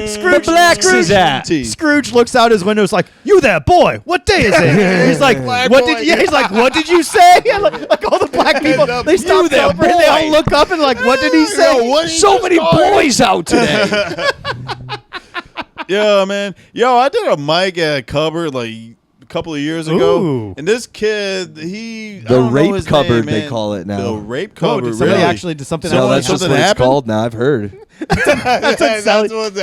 Scrooge, blacks is at. Scrooge looks out his window. Is like, "You there, boy? What day is it?" He's like, Black "What boy. did?" Yeah, he's like, "What did you say?" Yeah, like all the black people, they stop You there, celebrating. They all boy. look up and like, "What did he say?" Yo, what he So just many called? boys out today. Yeah, man. Yo, I did a mic at Cupboard like a couple of years ago, Ooh. and this kid, I The don't know rape his cupboard, name, they man. call it now. The rape Oh, cupboard. did somebody really? actually did something? No, Someone- that's just something what it's happened? called now. I've heard. That's what Sally. That's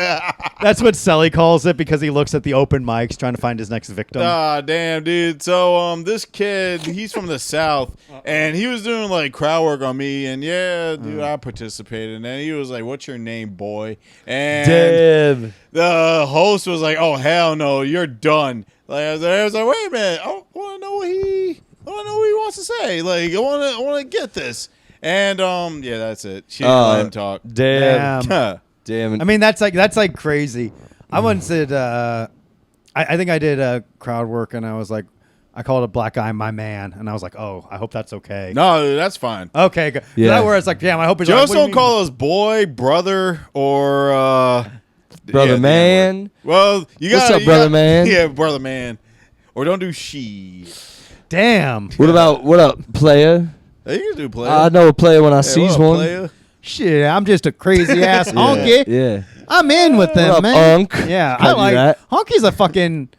That's what Selli calls it because he looks at the open mics trying to find his next victim. Ah, damn, dude. So, this kid, he's from the South, and he was doing, like, crowd work on me, and, yeah, dude, I participated. And then he was like, "What's your name, boy?" And Damn. the host was like, "Oh, hell no, you're done." Like, I was like, "Wait a minute. I want to know what he wants to say. Like, I want to get this." And, yeah, that's it. She didn't let him talk. Damn. Damn. Damn. I mean, that's like crazy. I once did. I think I did crowd work, and I was like, I called a black guy my man, and I was like, "Oh, I hope that's okay." No, dude, that's fine. Okay, good. Yeah. That where it's like, damn, I hope it's. Just like, what do you don't call us boy, brother, or Brother the man. N-word. Well, you got What's up, brother man? Yeah, brother man. Or don't do she. mean? Damn. What up, player? Hey, you can do player. I know a player when I Hey, sees what up, one. player? Shit, I'm just a crazy ass honky. Yeah. I'm in with them, What up, man. Unk? Yeah, Can I I do like that? honky's a fucking.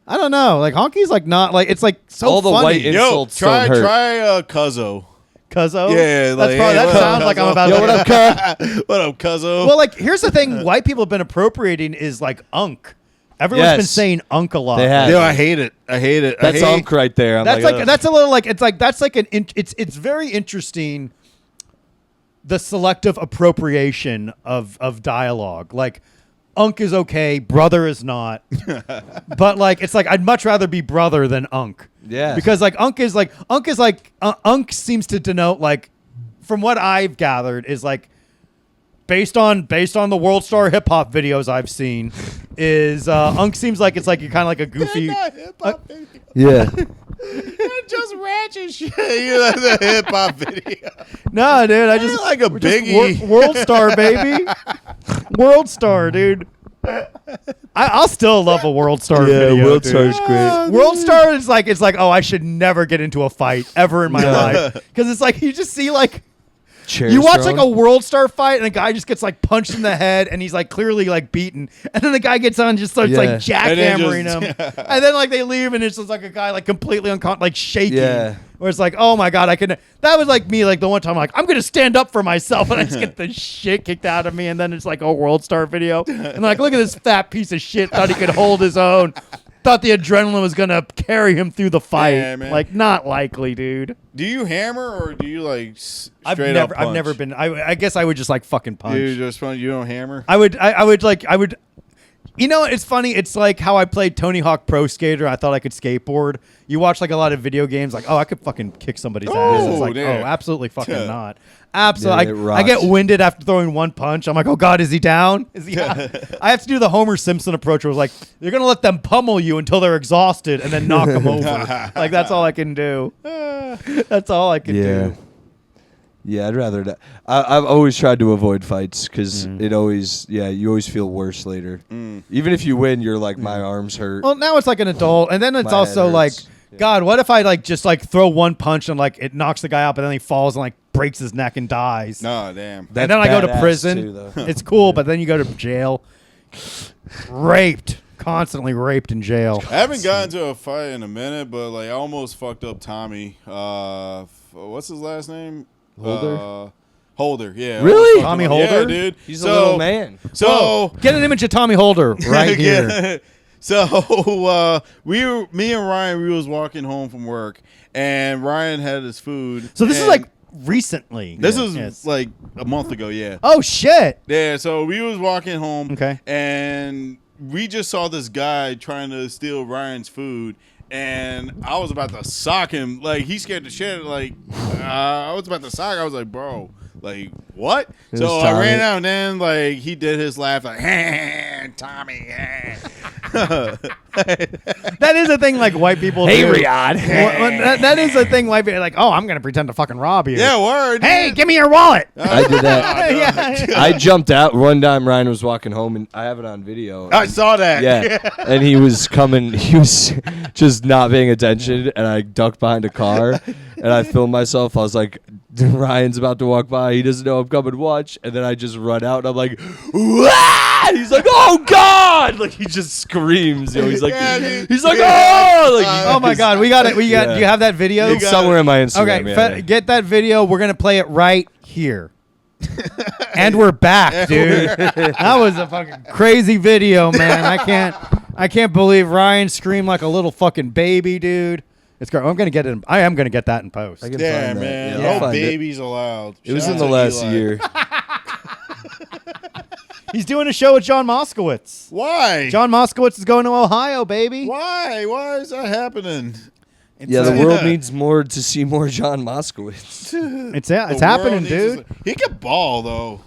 I don't know, like honky's like not like it's like so All the funny. white Yo, insults try don't hurt. Cuzzo. Cuzzo. Yeah, like, that's probably, hey, that what up, sounds like I'm Cuzzo? about. Yo, to what up, cuz? What up, Cuzzo? Well, like here's the thing: white people have been appropriating is like unk. Everyone's Yes. been saying unk a lot. They have. Yo, I hate it. I hate it. That's I hate, Unk right there. I'm That's like, like ugh. that's a little like it's like that's like it's very interesting. The selective appropriation of dialogue, like unk is okay, brother is not, but like it's like I'd much rather be brother than unk. Yeah. because like unk is like unk seems to denote like, from what I've gathered, is like based on the World Star hip hop videos I've seen, is Unk seems like it's like you're kind of like a goofy. Yeah. Just ratchet shit. You like the hip hop video. No, dude, I just like a we're just Biggie. World Star, baby. World Star, dude. I'll still love a World Star video. World dude. Star's great. World Star is like, it's like, oh, I should never get into a fight ever in my life, because it's like you just see like. Chairs You watch thrown. like a World Star fight, and a guy just gets like punched in the head, and he's like clearly like beaten, and then the guy gets on and just starts like Yeah. jackhammering And him, then and then like they leave, and it's just like a guy like completely like shaking. Yeah. Where it's like, oh my god, I can. That was like me, like the one time, like I'm gonna stand up for myself, and I just get the shit kicked out of me, and then it's like a World Star video, and like look at this fat piece of shit, thought he could hold his own. Thought the adrenaline was gonna carry him through the fight. Yeah, man. Like, not likely, dude. Do you hammer or do you like straight I've up punch? never been. I guess I would just like fucking punch. You just you don't hammer? I would. You know, it's funny. It's like how I played Tony Hawk Pro Skater. I thought I could skateboard. You watch like a lot of video games, like, oh, I could fucking kick somebody's ass. It's like, damn. oh, absolutely fucking Yeah. not. Absolutely. Yeah, it I get rocks. winded after throwing one punch. I'm like, oh god, is he down? Is he out? I have to do the Homer Simpson approach, where it's like, you're gonna let them pummel you until they're exhausted, and then knock them over. Like that's all I can do. That's all I can do. Yeah, I'd rather not. I've always tried to avoid fights because it always, you always feel worse later. Even if you win, you're like, my arms hurt. Well, now it's like an adult, and then it's My also head like, hurts. Yeah. God, what if I like just like throw one punch and like it knocks the guy out, but then he falls and like breaks his neck and dies. No, damn. And then I go to badass, prison. too, though. It's cool, but then you go to jail. Raped. Constantly raped in jail. I haven't gotten to a fight in a minute, but like I almost fucked up Tommy. What's his last name? Holder? Holder, yeah. Really? Tommy Yeah, Holder? dude. He's a little man. So Whoa, get an image of Tommy Holder right here. Yeah. So me and Ryan, we was walking home from work, and Ryan had his food. So this is and like recently. this was Yes. like a month ago, yeah. Oh shit. Yeah, so we was walking home, Okay. and we just saw this guy trying to steal Ryan's food, and I was about to sock him. Like, he scared the shit. Like, I was about to sock. I was like, bro, like, what? It So was I Tommy. ran out, and then, like, he did his laugh, like, Tommy, That is a thing like white people Hey, do. Ryhaad. That is a thing white people are like, oh, I'm going to pretend to fucking rob you. Yeah, word. Hey, dude. give me your wallet. I did that. Yeah. I jumped out one time. Ryan was walking home, and I have it on video. I saw that. Yeah, and he was coming. He was just not paying attention, and I ducked behind a car, and I filmed myself. I was like, "Ryan's about to walk by. He doesn't know I'm coming. Watch!" And then I just run out, and I'm like, "Wah!" And he's like, "Oh God!" Like he just screams. You know, he's like, Yeah, dude. he's like, Yeah. "Oh!" Like, Oh my God, we got it. Yeah. Do you have that video? it's somewhere in my Instagram. Okay, yeah. get that video. We're gonna play it right here. And we're back, dude. That was a fucking crazy video, man. I can't believe Ryan screamed like a little fucking baby, dude. It's great. I am gonna get that in post. I can Yeah, find that. man. Yeah, I'll No find it. babies allowed. It was Shout in out the to last Eli. year. He's doing a show with John Moskowitz. Why? John Moskowitz is going to Ohio, baby. Why? Why is that happening? Yeah, the world needs more to see more John Moskowitz. It's The happening, world needs dude. to- He could ball though.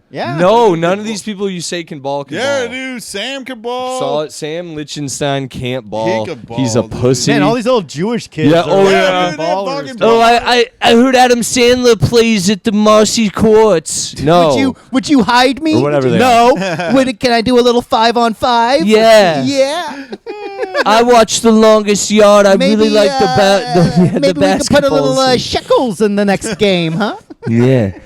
Yeah. No, none of these people you say can ball can Yeah, ball. dude. Sam could ball. Saw it. Sam Lichtenstein can't ball. He could ball, He's a dude. pussy. Man, all these little Jewish kids. Yeah, are oh, fucking yeah. Dude, they're ballers, fucking dude. Oh, I heard Adam Sandler plays at the Mossy Courts. No. Would you hide me? Or whatever they No. Can I do a little 5-on-5? Yeah. Yeah. I watched The Longest Yard. I really like the maybe we could put a little basketball scene. shekels in the next game, huh? Yeah.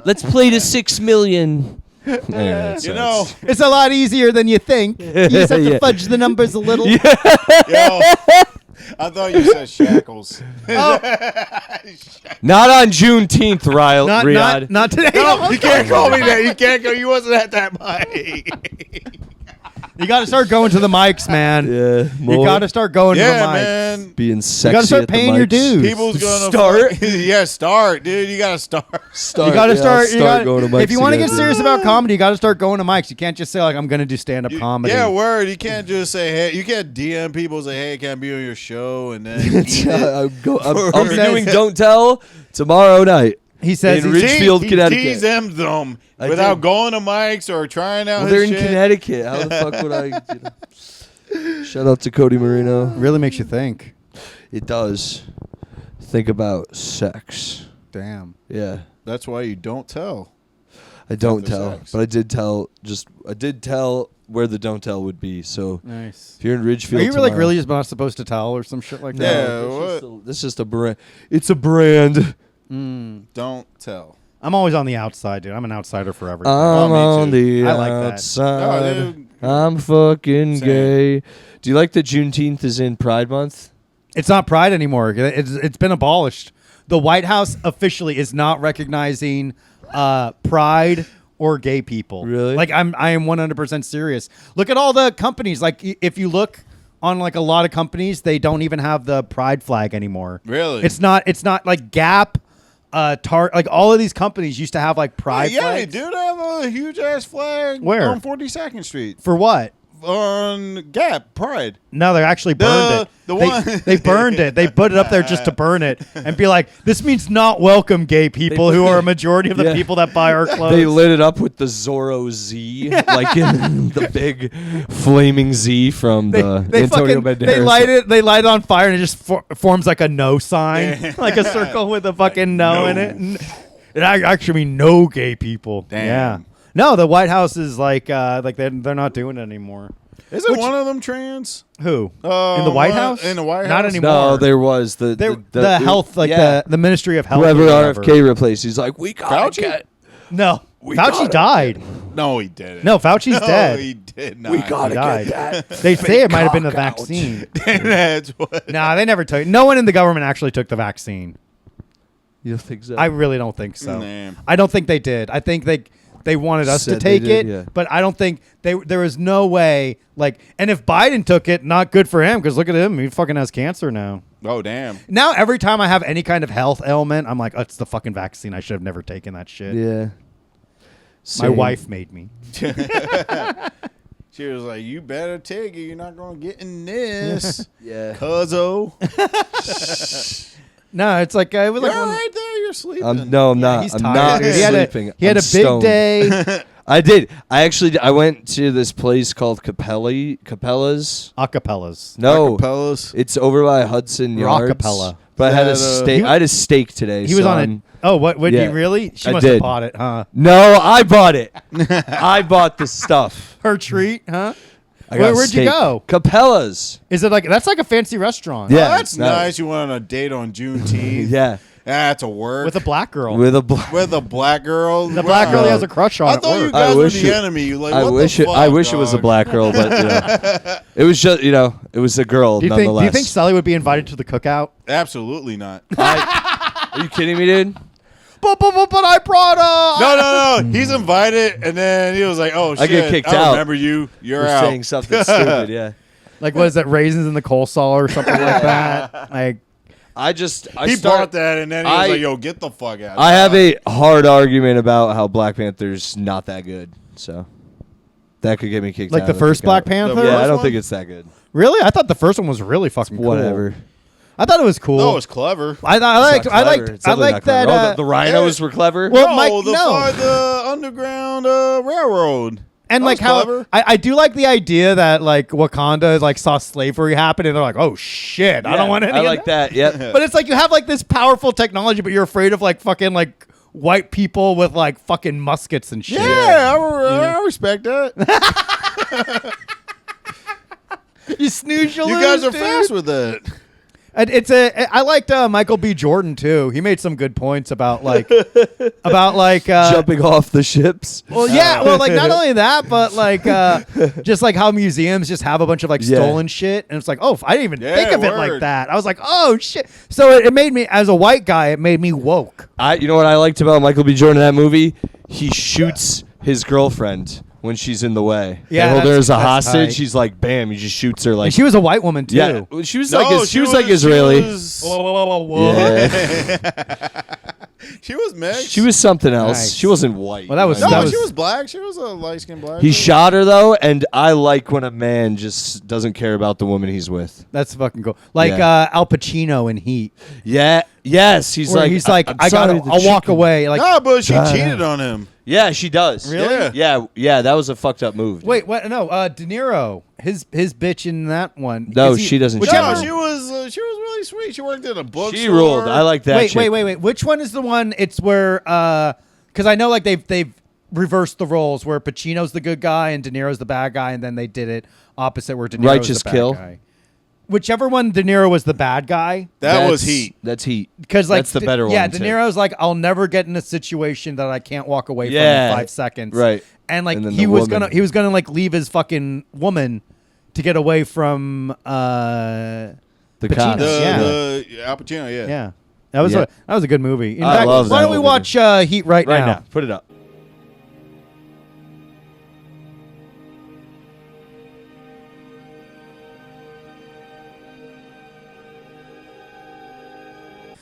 Let's play to 6 million. Yeah, You know, It's a lot easier than you think. You just have to Yeah. fudge the numbers a little. yo, I thought you said shackles. Not on Juneteenth, Ryhaad. Not today. No, you can't call me that. You can't go. You wasn't at that mic. You got to start going to the mics, man. Yeah, You got to start going to the Yeah, mics. man. being sexy. You got to start at the paying your mics. dues. People's gonna Start? Yeah, start, dude. You gotta start. Start, You got to yeah, start. I'll You gotta, going to mics if you want to again. get serious about comedy, you got to start going to mics. You can't just say like I'm going to do stand-up comedy. Yeah, word. You can't just say, hey, you can't DM people, say, hey, can I be on your show? And then eat it. I'll be For- doing Don't Tell tomorrow night. He says In he's- Ridgefield, he Connecticut. TSM'd them I without did. going to mics or trying out Well, his they're in shit. Connecticut. How the fuck would I? Shout out to Cody Marino. really makes you think. It does. Think about sex. Damn. Yeah. That's why you don't tell. I don't After tell, sex. but I did tell where the don't tell would be. So Nice. if you're in Ridgefield, Are you like tomorrow- really just not supposed to tell or some shit like Yeah. that? What? This is just a brand. It's a brand. Don't tell. I'm always on the outside, dude. I'm an outsider for everything. I'm me on too. the I like that. outside. No, dude. I'm fucking Same. gay. Do you like that Juneteenth is in Pride Month? It's not Pride anymore. It's been abolished. The White House officially is not recognizing Pride or gay people. Really? Like I am 100% serious. Look at all the companies. Like if you look on like a lot of companies, they don't even have the Pride flag anymore. Really? It's not like Gap, like all of these companies used to have like Pride Yeah, they flags. do have a huge ass flag Where? on 42nd Street For what? on Gap Pride. No, they actually burned it. the they, one- they burned it. They put it up there just to burn it and be like, this means not welcome gay people who are a majority of the Yeah. people that buy our clothes. They lit it up with the Zorro Z, like in the big flaming Z from the Antonio Banderas. They light it on fire and it just forms like a no sign, like a circle with a fucking no, in it. And it actually means no gay people. Damn. Yeah. No, the White House is like they're not doing it anymore. Isn't one of them trans? Who? In the White House? In the White Not House? anymore. No, there was the health, like yeah. the Ministry of Health. Whoever or whatever. RFK replaced, he's like, we gotta Fauci? get, No, We Fauci gotta- died. No, he didn't. No, Fauci's no, dead. he did not. we gotta He died. get that. They say it might have been the cock out. vaccine. That's what. Nah, they never took. No one in the government actually took the vaccine. You don't think so? I really don't think so. Nah. I don't think they did. I think they wanted us to Said they take did, it, yeah. but I don't think there was no way. Like, and if Biden took it, not good for him because look at him, he fucking has cancer now. Oh, damn. Now every time I have any kind of health ailment, I'm like, oh, it's the fucking vaccine. I should have never taken that shit. yeah. My Same. wife made me. She was like, you better take it. You're not going to get in this. Yeah. Cuzzo. No, it's like it was You're like one- right there. You're sleeping. No, I'm not. he's I'm tired. not dude. sleeping. He had I'm a big stoned. day. I did. I went to this place called Capella's. Acapellas. No, Acapellas. it's over by Hudson Yards. Rockapella. But I had a Is that, steak. I had a steak today. He was so on I'm- it. Oh, what? Would yeah. you really? She I must have did. bought it, huh? No, I bought it. I bought the stuff. Her treat, huh? I got Where'd you steak. go? Capella's. Is it like that's like a fancy restaurant? Yeah. Oh, that's it's nice. You went on a date on Juneteenth. Yeah, That's a work. with a black girl. with a black. With a black girl. the black girl he Wow. has a crush on. I at thought you work. guys I were wish the it- enemy. Like, I what wish the it. fuck, I wish it was a dog? black girl, but it was just it was a girl Do you nonetheless. think Selli would be invited to the cookout? Absolutely not. Are you kidding me, dude? But I brought No. He's invited, and then he was like, "Oh shit, I get kicked I out. remember you. You're You're out." saying something stupid. Yeah. Like what is that? Raisins in the coleslaw or something like that. Like He bought that, and then he was like, "Yo, get the fuck out." I have a hard argument about how Black Panther's not that good, so that could get me kicked out. the of first cookout. Black Panther. Yeah, I first don't one? think it's that good. Really? I thought the first one was really fucking cool. Whatever. I thought it was cool. No, it's clever. I It's not liked clever. that. Oh, the rhinos were clever. Well, No, Mike, the Underground Railroad. and That like was how clever. I do like the idea that like Wakanda like saw slavery happen and they're like, oh shit, I don't want any. I of like that. Yep. But it's like you have like this powerful technology, but you're afraid of like fucking like white people with like fucking muskets and shit. Yeah, I respect that. You snooze, you You lose, guys are dude. fast with it. And I liked Michael B. Jordan too. He made some good points about like Jumping off the ships. Well, yeah. Well, like not only that, but like just like how museums just have a bunch of like Yeah. stolen shit, and it's like, oh, I didn't even Yeah, think of it like word. that. I was like, oh shit. So it made me, as a white guy, it made me woke. You know what I liked about Michael B. Jordan in that movie? He shoots his girlfriend when she's in the way. Yeah, They hold her that's- as a that's hostage. tight. She's like, bam, he just shoots her like. And she was a white woman too. yeah, she was No, like she was like Israeli. was- Whoa, whoa, whoa, whoa. Yeah. She was mixed. She was something else. Nice. She wasn't white. Well, that was- No, that she was black. She was a light-skinned black. He shot her though, and I like when a man just doesn't care about the woman he's with. That's fucking cool. Like Yeah. Al Pacino in Heat. Yeah. Yes. He's Where like. he's like, I'm I gotta, sorry, the I'll walk chicken." away. Like, Nah, but she Shut cheated up. on him. Yeah, she does. Really? Yeah. That was a fucked up move. dude. wait, what? No, De Niro, his bitch in that one. No, Is he- she doesn't whichever- cheat. No, she was really sweet. She worked at a bookstore. She ruled. I like that. Wait, chick. wait. Which one is the one? It's where, because I know like they've reversed the roles where Pacino's the good guy and De Niro's the bad guy, and then they did it opposite where De Niro's Righteous the bad Kill. guy. Whichever one De Niro was the bad guy. That was That's- Heat. That's Heat. Because like that's the better one. Yeah, De too. Niro's like, I'll never get in a situation that I can't walk away from Yeah. in 5 seconds. Right. And like And then he the was woman. gonna like leave his fucking woman to get away from The Pacino. cops. Yeah. The Al Pacino, yeah. yeah. That was Yeah. a good movie. In I fact, love why that don't we movie. watch Heat right Right now? now. Put it up.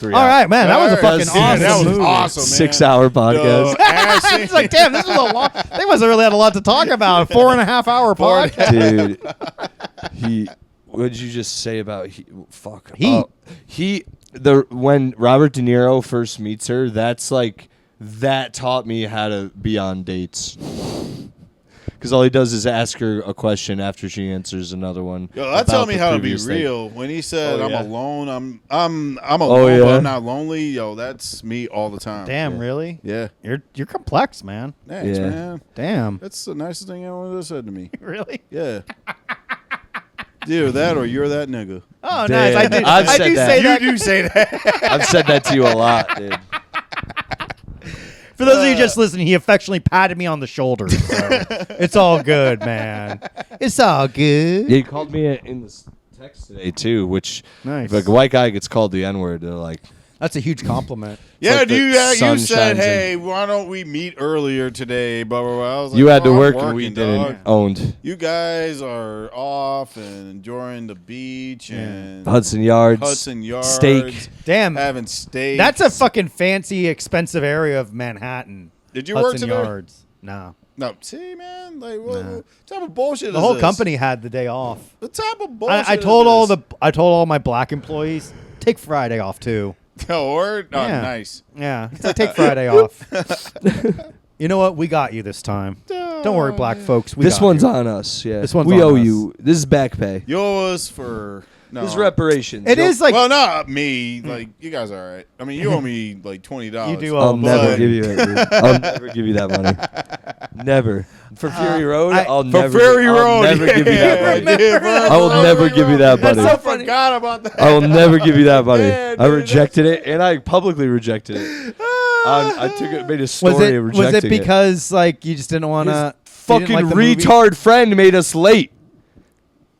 All right, man. That was a fucking Yeah, awesome that was movie. awesome, man. 6-hour podcast. Ashley- It's like, damn, this was a long. They must have really had a lot to talk about. 4.5 hour podcast. Dude, what did you just say about fuck? Heat. When Robert De Niro first meets her, that taught me how to be on dates. Because all he does is ask her a question after she answers another one. Yo, that about taught me the how to be previous thing. real. When he said, Oh, "I'm yeah. alone," I'm alone, Oh, yeah? but I'm not lonely. Yo, that's me all the time. Damn, really? Yeah. You're complex, man. Thanks, Yeah. man. Damn. That's the nicest thing anyone ever said to me. Really? Yeah. Either that or you're that nigga. Oh, Damn. nice. I did. I've I said do that. say You that. do say that. I've said that to you a lot, dude. For those of you just listening, he affectionately patted me on the shoulder. So it's all good, man. It's all good. Yeah, he called me in this text today too, which Nice. if a white guy gets called the N-word, they're like, That's a huge compliment. Yeah, like the you sun said, shines hey, why don't we meet earlier today? Blah, blah, blah. I was like, you had to "Oh, I'm work and we working, didn't. dog. Owned. You guys are off and enjoying the beach and Hudson Yards. Hudson Yards. Steak. Damn. Having steak. That's a fucking fancy, expensive area of Manhattan. Did you work Hudson today? Yards. No. No. See, man. Like, what type of bullshit The is whole this? company had the day off. What type of bullshit I told is this? I told all my black employees, take Friday off too. Oh, word? Oh, Yeah. nice. Yeah. So take Friday off. You know what? We got you this time. Don't worry, black folks. This got one's you. on us. Yeah. This one's we on owe us. you. This is back pay. You owe us for... No. This is reparations. It is like well, not me. Like, you guys are all right. I mean, you owe me like $20. You do owe I'll us never money. give you it. Dude. I'll never give you that money. Never. For Fury Road, I'll For never. Fury I'll Road, never give you that yeah, money. dude, bro. I will never give you that That's money. so I funny. forgot about that. I will never give you that money. Yeah, I dude, rejected it, and I publicly rejected it. I took it, made a story was it of rejecting was it because like you just didn't want His to fucking retard friend made us late.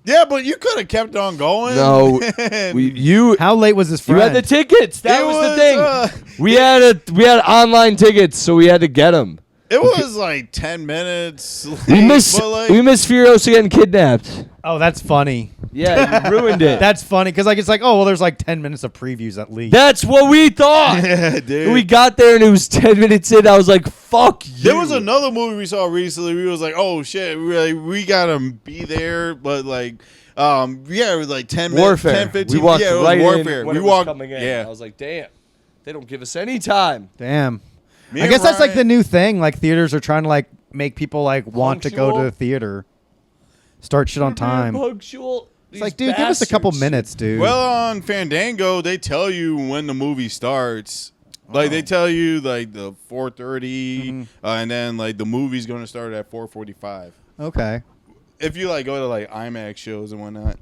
Yeah, but you could have kept on going. No, And you How late was his you friend? had the tickets. That It was the was, thing. We had online tickets, so we had to get them. it was like 10 minutes. We late, miss but, like, we miss Furiosa getting kidnapped. Oh, that's funny. Yeah, you ruined it. That's funny because like it's like oh well, there's like 10 minutes of previews at least. That's what we thought. Yeah, dude. We got there and it was 10 minutes in. I was like, "Fuck you." There was another movie we saw recently. We was like, oh shit, we gotta be there, but like, yeah, it was like 10 minutes, Warfare. 10, 15. We walked yeah, it was right warfare. in when We it was walked. coming in. Yeah, I was like, "Damn, they don't give us any time." Damn. Me I and guess that's like Ryan- the new thing. Like theaters are trying to like make people like want to go to Punctual. the theater. Start shit on time. Punctual. It's like, dude, give us a couple minutes, dude. Well, on Fandango, they tell you when the movie starts. Like they tell you like the 4:30, and then like the movie's going to start at 4:45. okay. If you like go to like IMAX shows and whatnot,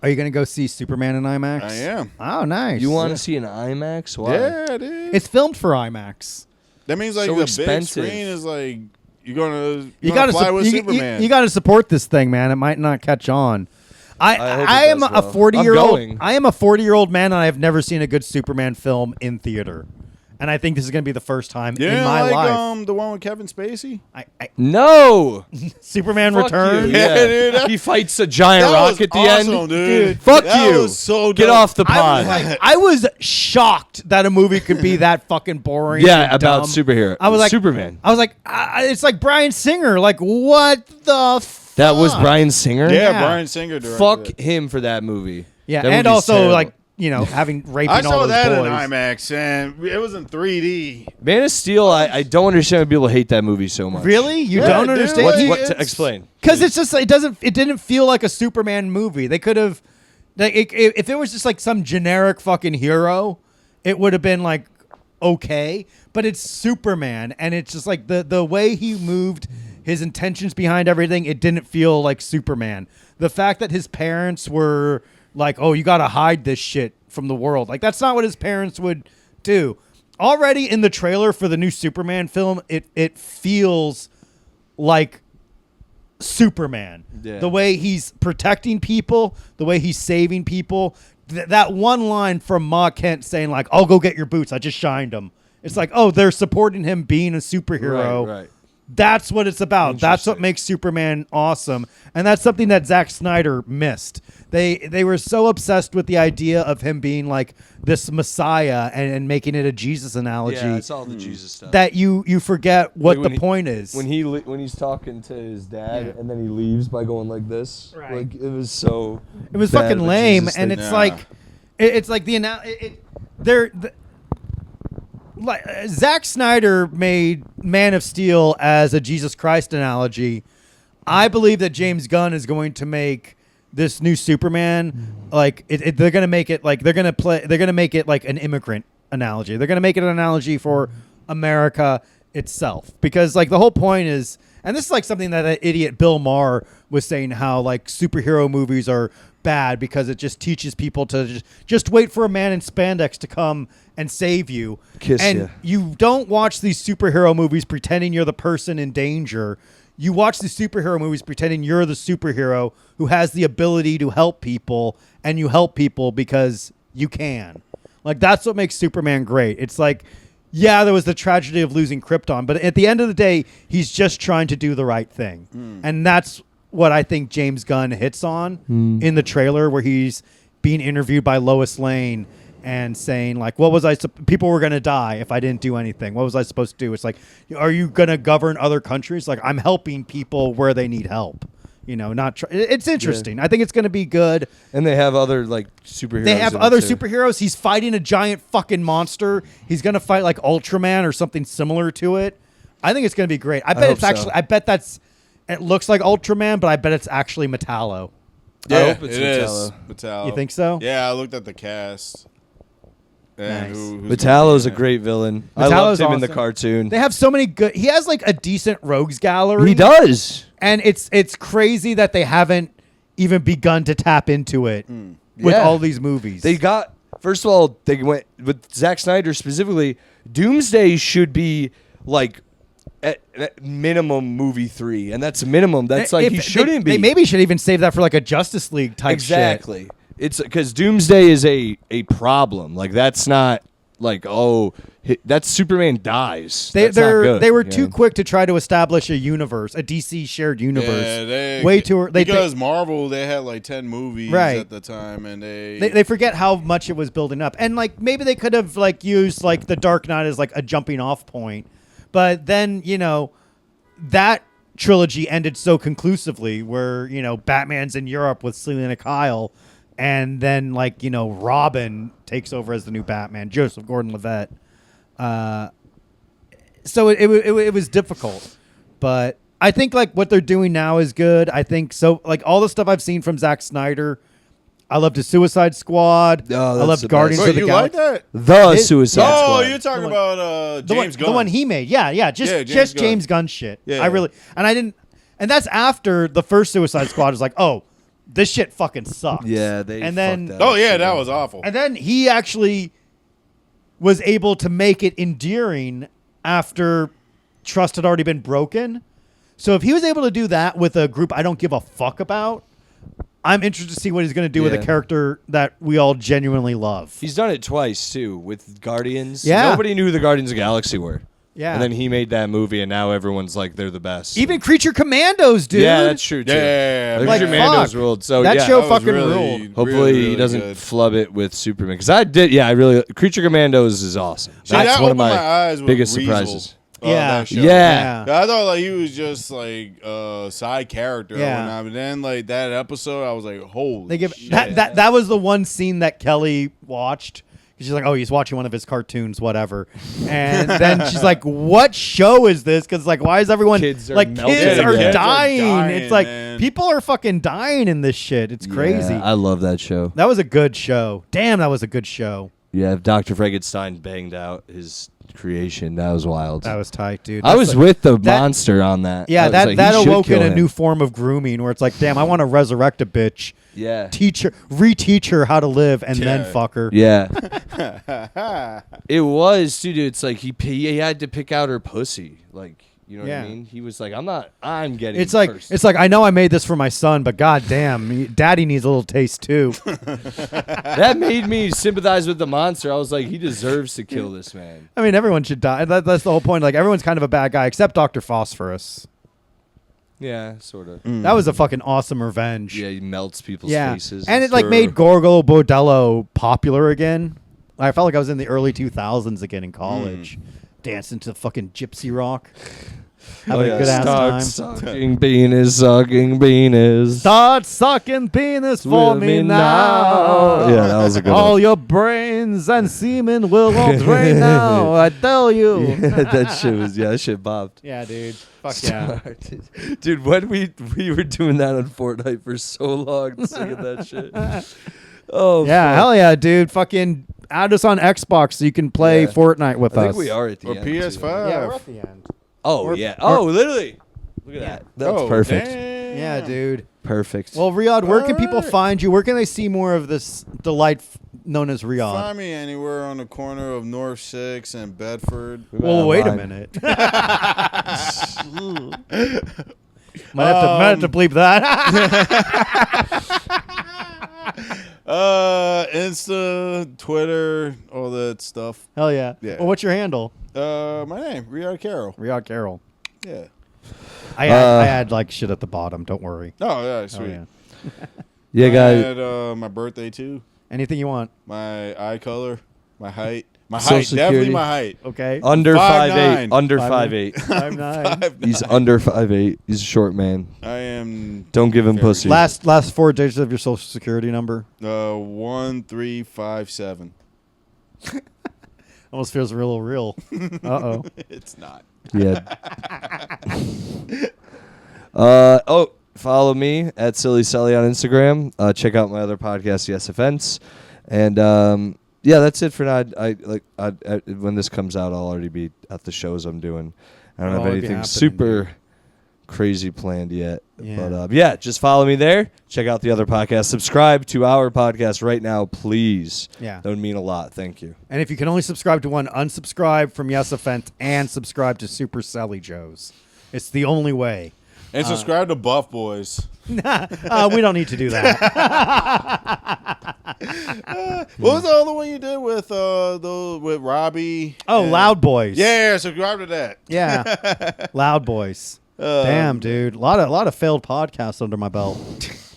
Are you gonna go see Superman in IMAX? I am. Oh, nice. You want to see an IMAX? Why? Yeah, dude. It's filmed for IMAX. That means like so the expensive. big screen is like you're gonna You got to fly with Superman. you got to support this thing, man. It might not catch on. I hope it I am does a well. 40-year-old. I'm going. I am a 40-year-old man, and I have never seen a good Superman film in theater. and I think this is going to be the first time Yeah, in my like life. the one with Kevin Spacey. No. Superman Fuck Returns. you. Yeah, dude, that- He fights a giant That rock was at the awesome, end. dude. Fuck That you. was so Get dope. off the pod. I was shocked that a movie could be that fucking boring. Yeah, and about dumb. superhero. I was like Superman. I was like, it's like Bryan Singer. Like, what the? That was fuck? Bryan Singer? Yeah, Yeah. Bryan Singer directed Fuck it. him for that movie. Yeah, That and movie's also terrible. like having raping I all saw those that in boys. IMAX, and it was in 3D. Man of Steel, I don't understand why people hate that movie so much. Really, you Yeah, don't dude. understand? What It's- to explain? Because it's just it didn't feel like a Superman movie. They could have if it was just like some generic fucking hero, it would have been like okay. But it's Superman, and it's just like the way he moved, his intentions behind everything. It didn't feel like Superman. The fact that his parents were like, "Oh, you got to hide this shit from the world," like that's not what his parents would do. Already in the trailer for the new Superman film, it feels like Superman. Yeah. The way he's protecting people, the way he's saving people. That one line from Ma Kent saying like, "I'll go get your boots. I just shined them." It's like, oh, they're supporting him being a superhero. Right. That's what it's about. That's what Interesting. makes Superman awesome. And that's something that Zack Snyder missed. They were so obsessed with the idea of him being like this messiah and making it a Jesus analogy Yeah, it's all the Jesus stuff. that you forget what Like the when point is. when he's talking to his dad Yeah. and then he leaves by going like this. Right. Like it was so. It was bad fucking of a lame, Jesus and thing. it's Yeah. like, it's like Zack Snyder made Man of Steel as a Jesus Christ analogy. I believe that James Gunn is going to make this new Superman like they're gonna make it like they're gonna make it like an immigrant analogy. They're gonna make it an analogy for America itself, because like the whole point is, and this is like something that idiot Bill Maher was saying, how like superhero movies are bad because it just teaches people to just wait for a man in spandex to come and save you. Kiss and ya. you don't watch these superhero movies pretending you're the person in danger. You watch the superhero movies pretending you're the superhero who has the ability to help people, and you help people because you can. Like, that's what makes Superman great. It's like, yeah, there was the tragedy of losing Krypton, but at the end of the day, he's just trying to do the right thing. And that's what I think James Gunn hits on in the trailer, where he's being interviewed by Lois Lane and saying like, what was people were going to die if I didn't do anything. What was I supposed to do? It's like, are you going to govern other countries? Like, I'm helping people where they need help. It's interesting. I think it's going to be good. And they have other like superheroes. They have in it, other too. superheroes. He's fighting a giant fucking monster. He's going to fight like Ultraman or something similar to it. I think it's going to be great. I bet hope it's actually, so. I bet it looks like Ultraman, but I bet it's actually Metallo. Yeah, hope it's it is. Metallo. Metallo. You think so? Yeah, I looked at the cast. And Nice. who's Metallo's a gonna be in it. great villain. I Metallo's loved him in the awesome. cartoon. They have so many good. He has like a decent rogues gallery. He does. And it's crazy that they haven't even begun to tap into it with Yeah. all these movies. They got, first of all, they went with Zack Snyder specifically. Doomsday should be like at minimum movie 3, and that's minimum. That's like he shouldn't be. They maybe should even save that for like a Justice League type shit. Exactly. It's because Doomsday is a problem. Like that's not like that's Superman dies. That's not good, they were you too know? quick to try to establish a universe, a DC shared universe. Yeah, Way too. because Marvel, they had like 10 movies Right. at the time, and They forget how much it was building up, and like maybe they could have like used like the Dark Knight as like a jumping off point, but then that trilogy ended so conclusively, where Batman's in Europe with Selina Kyle, and then like Robin takes over as the new Batman, Joseph Gordon-Levitt. So it was difficult, but I think like what they're doing now is good. I think so. Like all the stuff I've seen from Zack Snyder. I loved his Suicide Squad. Oh, I that's loved the Guardians best. of Wait, the you like Galaxy. that? The His- Suicide Oh, Squad. you're talking The one- about James Gunn. The one he made. Yeah, just James Gunn. James Gunn shit. Yeah. I really and that's after the first Suicide Squad was like, oh, this shit fucking sucks. Yeah, they and then fucked that Oh up yeah, so that bad. was awful. and then he actually was able to make it endearing after trust had already been broken. So if he was able to do that with a group I don't give a fuck about, I'm interested to see what he's going to do with a Yeah. character that we all genuinely love. He's done it twice too with Guardians. Yeah. Nobody knew who the Guardians of the Galaxy were. Yeah. And then he made that movie, and now everyone's like they're the best. Even Creature Commandos, dude. Yeah, that's true too. Yeah, Like, Like, Commandos fuck. ruled. So That yeah. show That was fucking really, ruled. Hopefully really, he doesn't good. flub it with Superman because I did. Yeah, I really Creature Commandos is awesome. See, That's that one of opened my, my eyes with biggest Weasel. surprises. Yeah. That show. Yeah. I thought like he was just like a side character. Yeah. Or whatnot, but then like that episode, I was like, holy. They give shit. that was the one scene that Kelly watched. She's like, oh, he's watching one of his cartoons, whatever. And then she's like, what show is this? Because like, why is everyone Kids are like melting. kids Yeah, are kids are dying? dying, It's like man. people are fucking dying in this shit. It's crazy. Yeah, I love that show. That was a good show. Damn, that was a good show. Yeah, if Dr. Frankenstein banged out his creation. That was wild. That was tight, dude. I was That's with the that- monster on that. Yeah, I was that like, that he should awoke in kill a him. new form of grooming where it's like, damn, I want to resurrect a bitch, Yeah. teach her, reteach her how to live, and then Yeah. fuck her. Yeah. It was, dude. It's like he had to pick out her pussy. Like, you know what Yeah. I mean? He was like, I'm getting It's like first. it's like I know I made this for my son, but goddamn, daddy needs a little taste too. That made me sympathize with the monster. I was like, he deserves to kill this man. I mean, everyone should die. That's the whole point. Like everyone's kind of a bad guy except Dr. Phosphorus. Yeah, sort of. That was a fucking awesome revenge. Yeah, he melts people's Yeah. faces. And it like Sure. made Gorgo Bordello popular again. I felt like I was in the early 2000s again in college, dancing to fucking gypsy rock, having a good ass time. Sucking penis, sucking penis. Start sucking penis for With me now. Yeah, that was a good All one. your brains and semen will all drain now. I tell you. Yeah, that shit was, that shit bopped. Yeah, dude. Fuck yeah. Dude, when we were doing that on Fortnite for so long, singing that shit. Oh, Yeah, fuck. hell yeah, dude. Fucking add us on Xbox so you can play Yeah. Fortnite with I us. think we are at the Or end. PS5. Yeah, we're at the end. Oh, Or- yeah. or- Oh, literally. Look at that. That's Oh, perfect. damn. Yeah, dude. Perfect. Well, Ryhaad, where can people Alright. find you? Where can they see more of this delight known as Ryhaad? Find me anywhere on the corner of North 6 and Bedford. Well, wait a minute. might have to bleep that. Insta, Twitter, all that stuff. Hell yeah. Yeah. Well, what's your handle? My name, Ryhaad Carroll. Ryhaad Carroll. Yeah. I add like shit at the bottom. Don't worry. Oh, yeah, Oh, sweet. yeah. Yeah, I guys. had my birthday, too. Anything you want. My eye color, my height. My Social height, definitely Security. my height. Okay. Under 5'8". 5'9". Under 5'9". 5'8". 5'9". He's under 5'8". He's a short man. I am Don't give him Very pussy. Last 4 digits of your social security number. 1357. Almost feels real. Uh-oh. It's not. Yeah. Follow me at Selli on Instagram. Check out my other podcast, Yes Offense, and yeah, that's it for now. When this comes out, I'll already be at the shows I'm doing. I don't It'll have already be anything happening, super crazy planned yet. Yeah. But yeah, just follow me there. Check out the other podcast. Subscribe to our podcast right now, please. Yeah. That would mean a lot. Thank you. And if you can only subscribe to one, unsubscribe from Yes Offense and subscribe to Super Selli Joe's. It's the only way. And subscribe to Buff Boys. We don't need to do that. What was the other one you did with with Robbie? Oh, and- Loud Boys. Yeah, subscribe to that. Yeah. Loud Boys. Damn, dude. A lot of failed podcasts under my belt.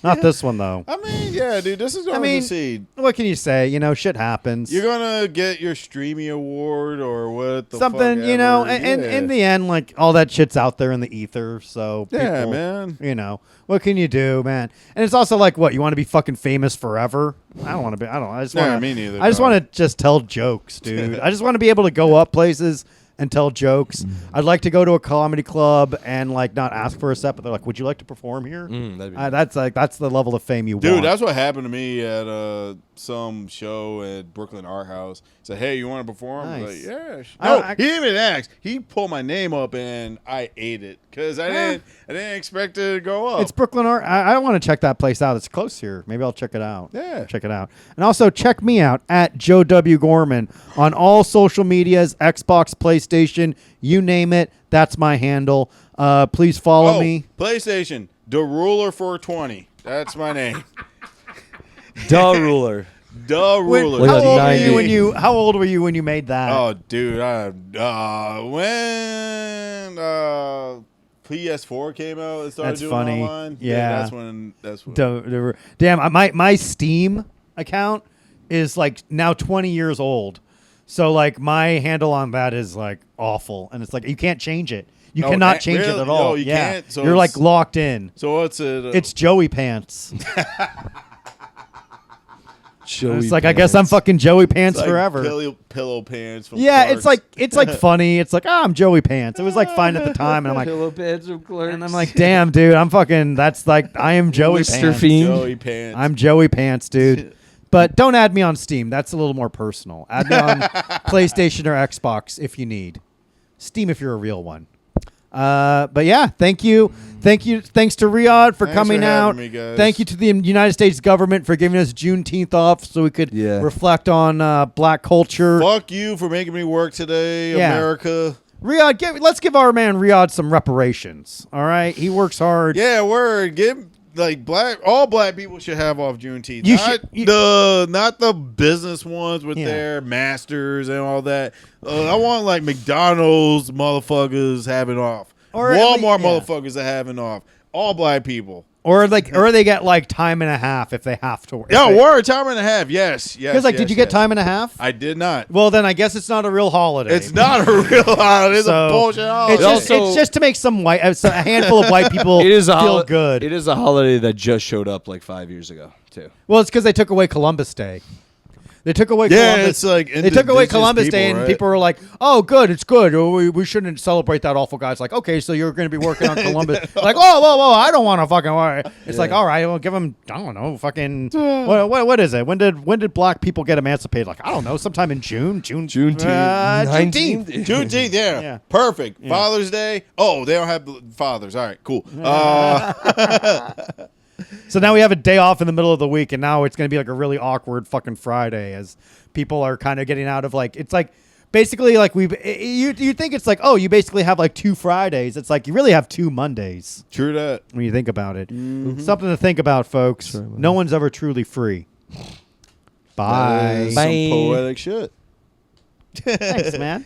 Not this one, though. I mean, yeah, dude, this is going to succeed. What can you say? You know, shit happens. You're gonna get your Streamy Award or what the Something, fuck you know, ever. and in the end, like, all that shit's out there in the ether, so Yeah, people, man. You know, what can you do, man? And it's also like, what, you want to be fucking famous forever? I don't want to be, I just want Nah, to, me neither, I just dog. want to just tell jokes, dude. I just want to be able to go up places and tell jokes. I'd like to go to a comedy club and, like, not ask for a set, but they're like, would you like to perform here? That'd be That's the level of fame you Dude, want. that's what happened to me at some show at Brooklyn Art House. Said, "Hey, you want to perform?" I was Nice. like, "Yeah." I No, don't- he didn't even ask. He pulled my name up, and I ate it because I didn't expect it to go up. It's Brooklyn Art. I want to check that place out. It's close here. Maybe I'll check it out. Yeah. Check it out. And also check me out at Joe W. Gorman on all social medias, Xbox, PlayStation, you name it. That's my handle. Please follow me. PlayStation, the Ruler 420. That's my name. Duh ruler. The ruler. Like How a old were you 90. when you? How old were you when you made that? Oh, dude, when PS4 came out, it started That's doing funny. online. Yeah. That's when. Damn, my Steam account is like now 20 years old. So like my handle on that is like awful, and it's like you can't change it. You Oh, cannot change really? it at all. No, you can't? So you're like it's- locked in. So what's it? It's Joey Pants. Joey It's like I guess I'm Pants. fucking Joey Pants like forever. pillow pants. From Yeah, Clark's. it's like funny. It's like I'm Joey Pants. It was like fine at the time, and I'm like, Pillow pads from Clark's. and I'm like, damn, dude, I'm fucking. That's like I am Joey Mr. Pants. Fiend. Joey pants. I'm Joey Pants, dude. But don't add me on Steam. That's a little more personal. Add me on PlayStation or Xbox if you need. Steam if you're a real one. But yeah, thank you. Thanks to Ryhaad for Thanks coming for having out. me, guys. Thank you to the United States government for giving us Juneteenth off so we could Yeah. reflect on black culture. Fuck you for making me work today, Yeah. America. Ryhaad, let's give our man Ryhaad some reparations. All right, he works hard. Yeah, word. All black people should have off Juneteenth. You Not the business ones with Yeah. their masters and all that. I want like McDonald's motherfuckers having off, Or at Walmart least- yeah. motherfuckers are having off. All black people. Or they get like time and a half if they have to work. Yeah, word. Time and a half. Yes. Because like, did you get time and a half? I did not. Well, then I guess it's not a real holiday. It's not a real holiday. It's So, a bullshit holiday. It's just to make some a handful of white people It is a feel good. It is a holiday that just showed up like 5 years ago too. Well, it's because they took away Columbus Day. They took away Yeah, Columbus. it's like they took away indigenous Columbus people, Day, and right? people were like, "Oh, good, it's good. Oh, we shouldn't celebrate that awful guy." It's like, okay, so you're going to be working on Columbus. Like, whoa, I don't want to fucking. It's like, all right, well, give them. I don't know, fucking. What is it? When did black people get emancipated? Like, I don't know, sometime in June. Juneteenth. Juneteenth. Juneteenth, yeah. Yeah. Perfect. Father's Day. Oh, they don't have fathers. All right, cool. So now we have a day off in the middle of the week, and now it's going to be like a really awkward fucking Friday as people are kind of getting out of like, it's like basically like you think it's like, oh, you basically have like 2 Fridays. It's like you really have 2 Mondays True that. when you think about it. Something to think about, folks. No one's ever truly free. Bye. Some poetic shit. Thanks, man.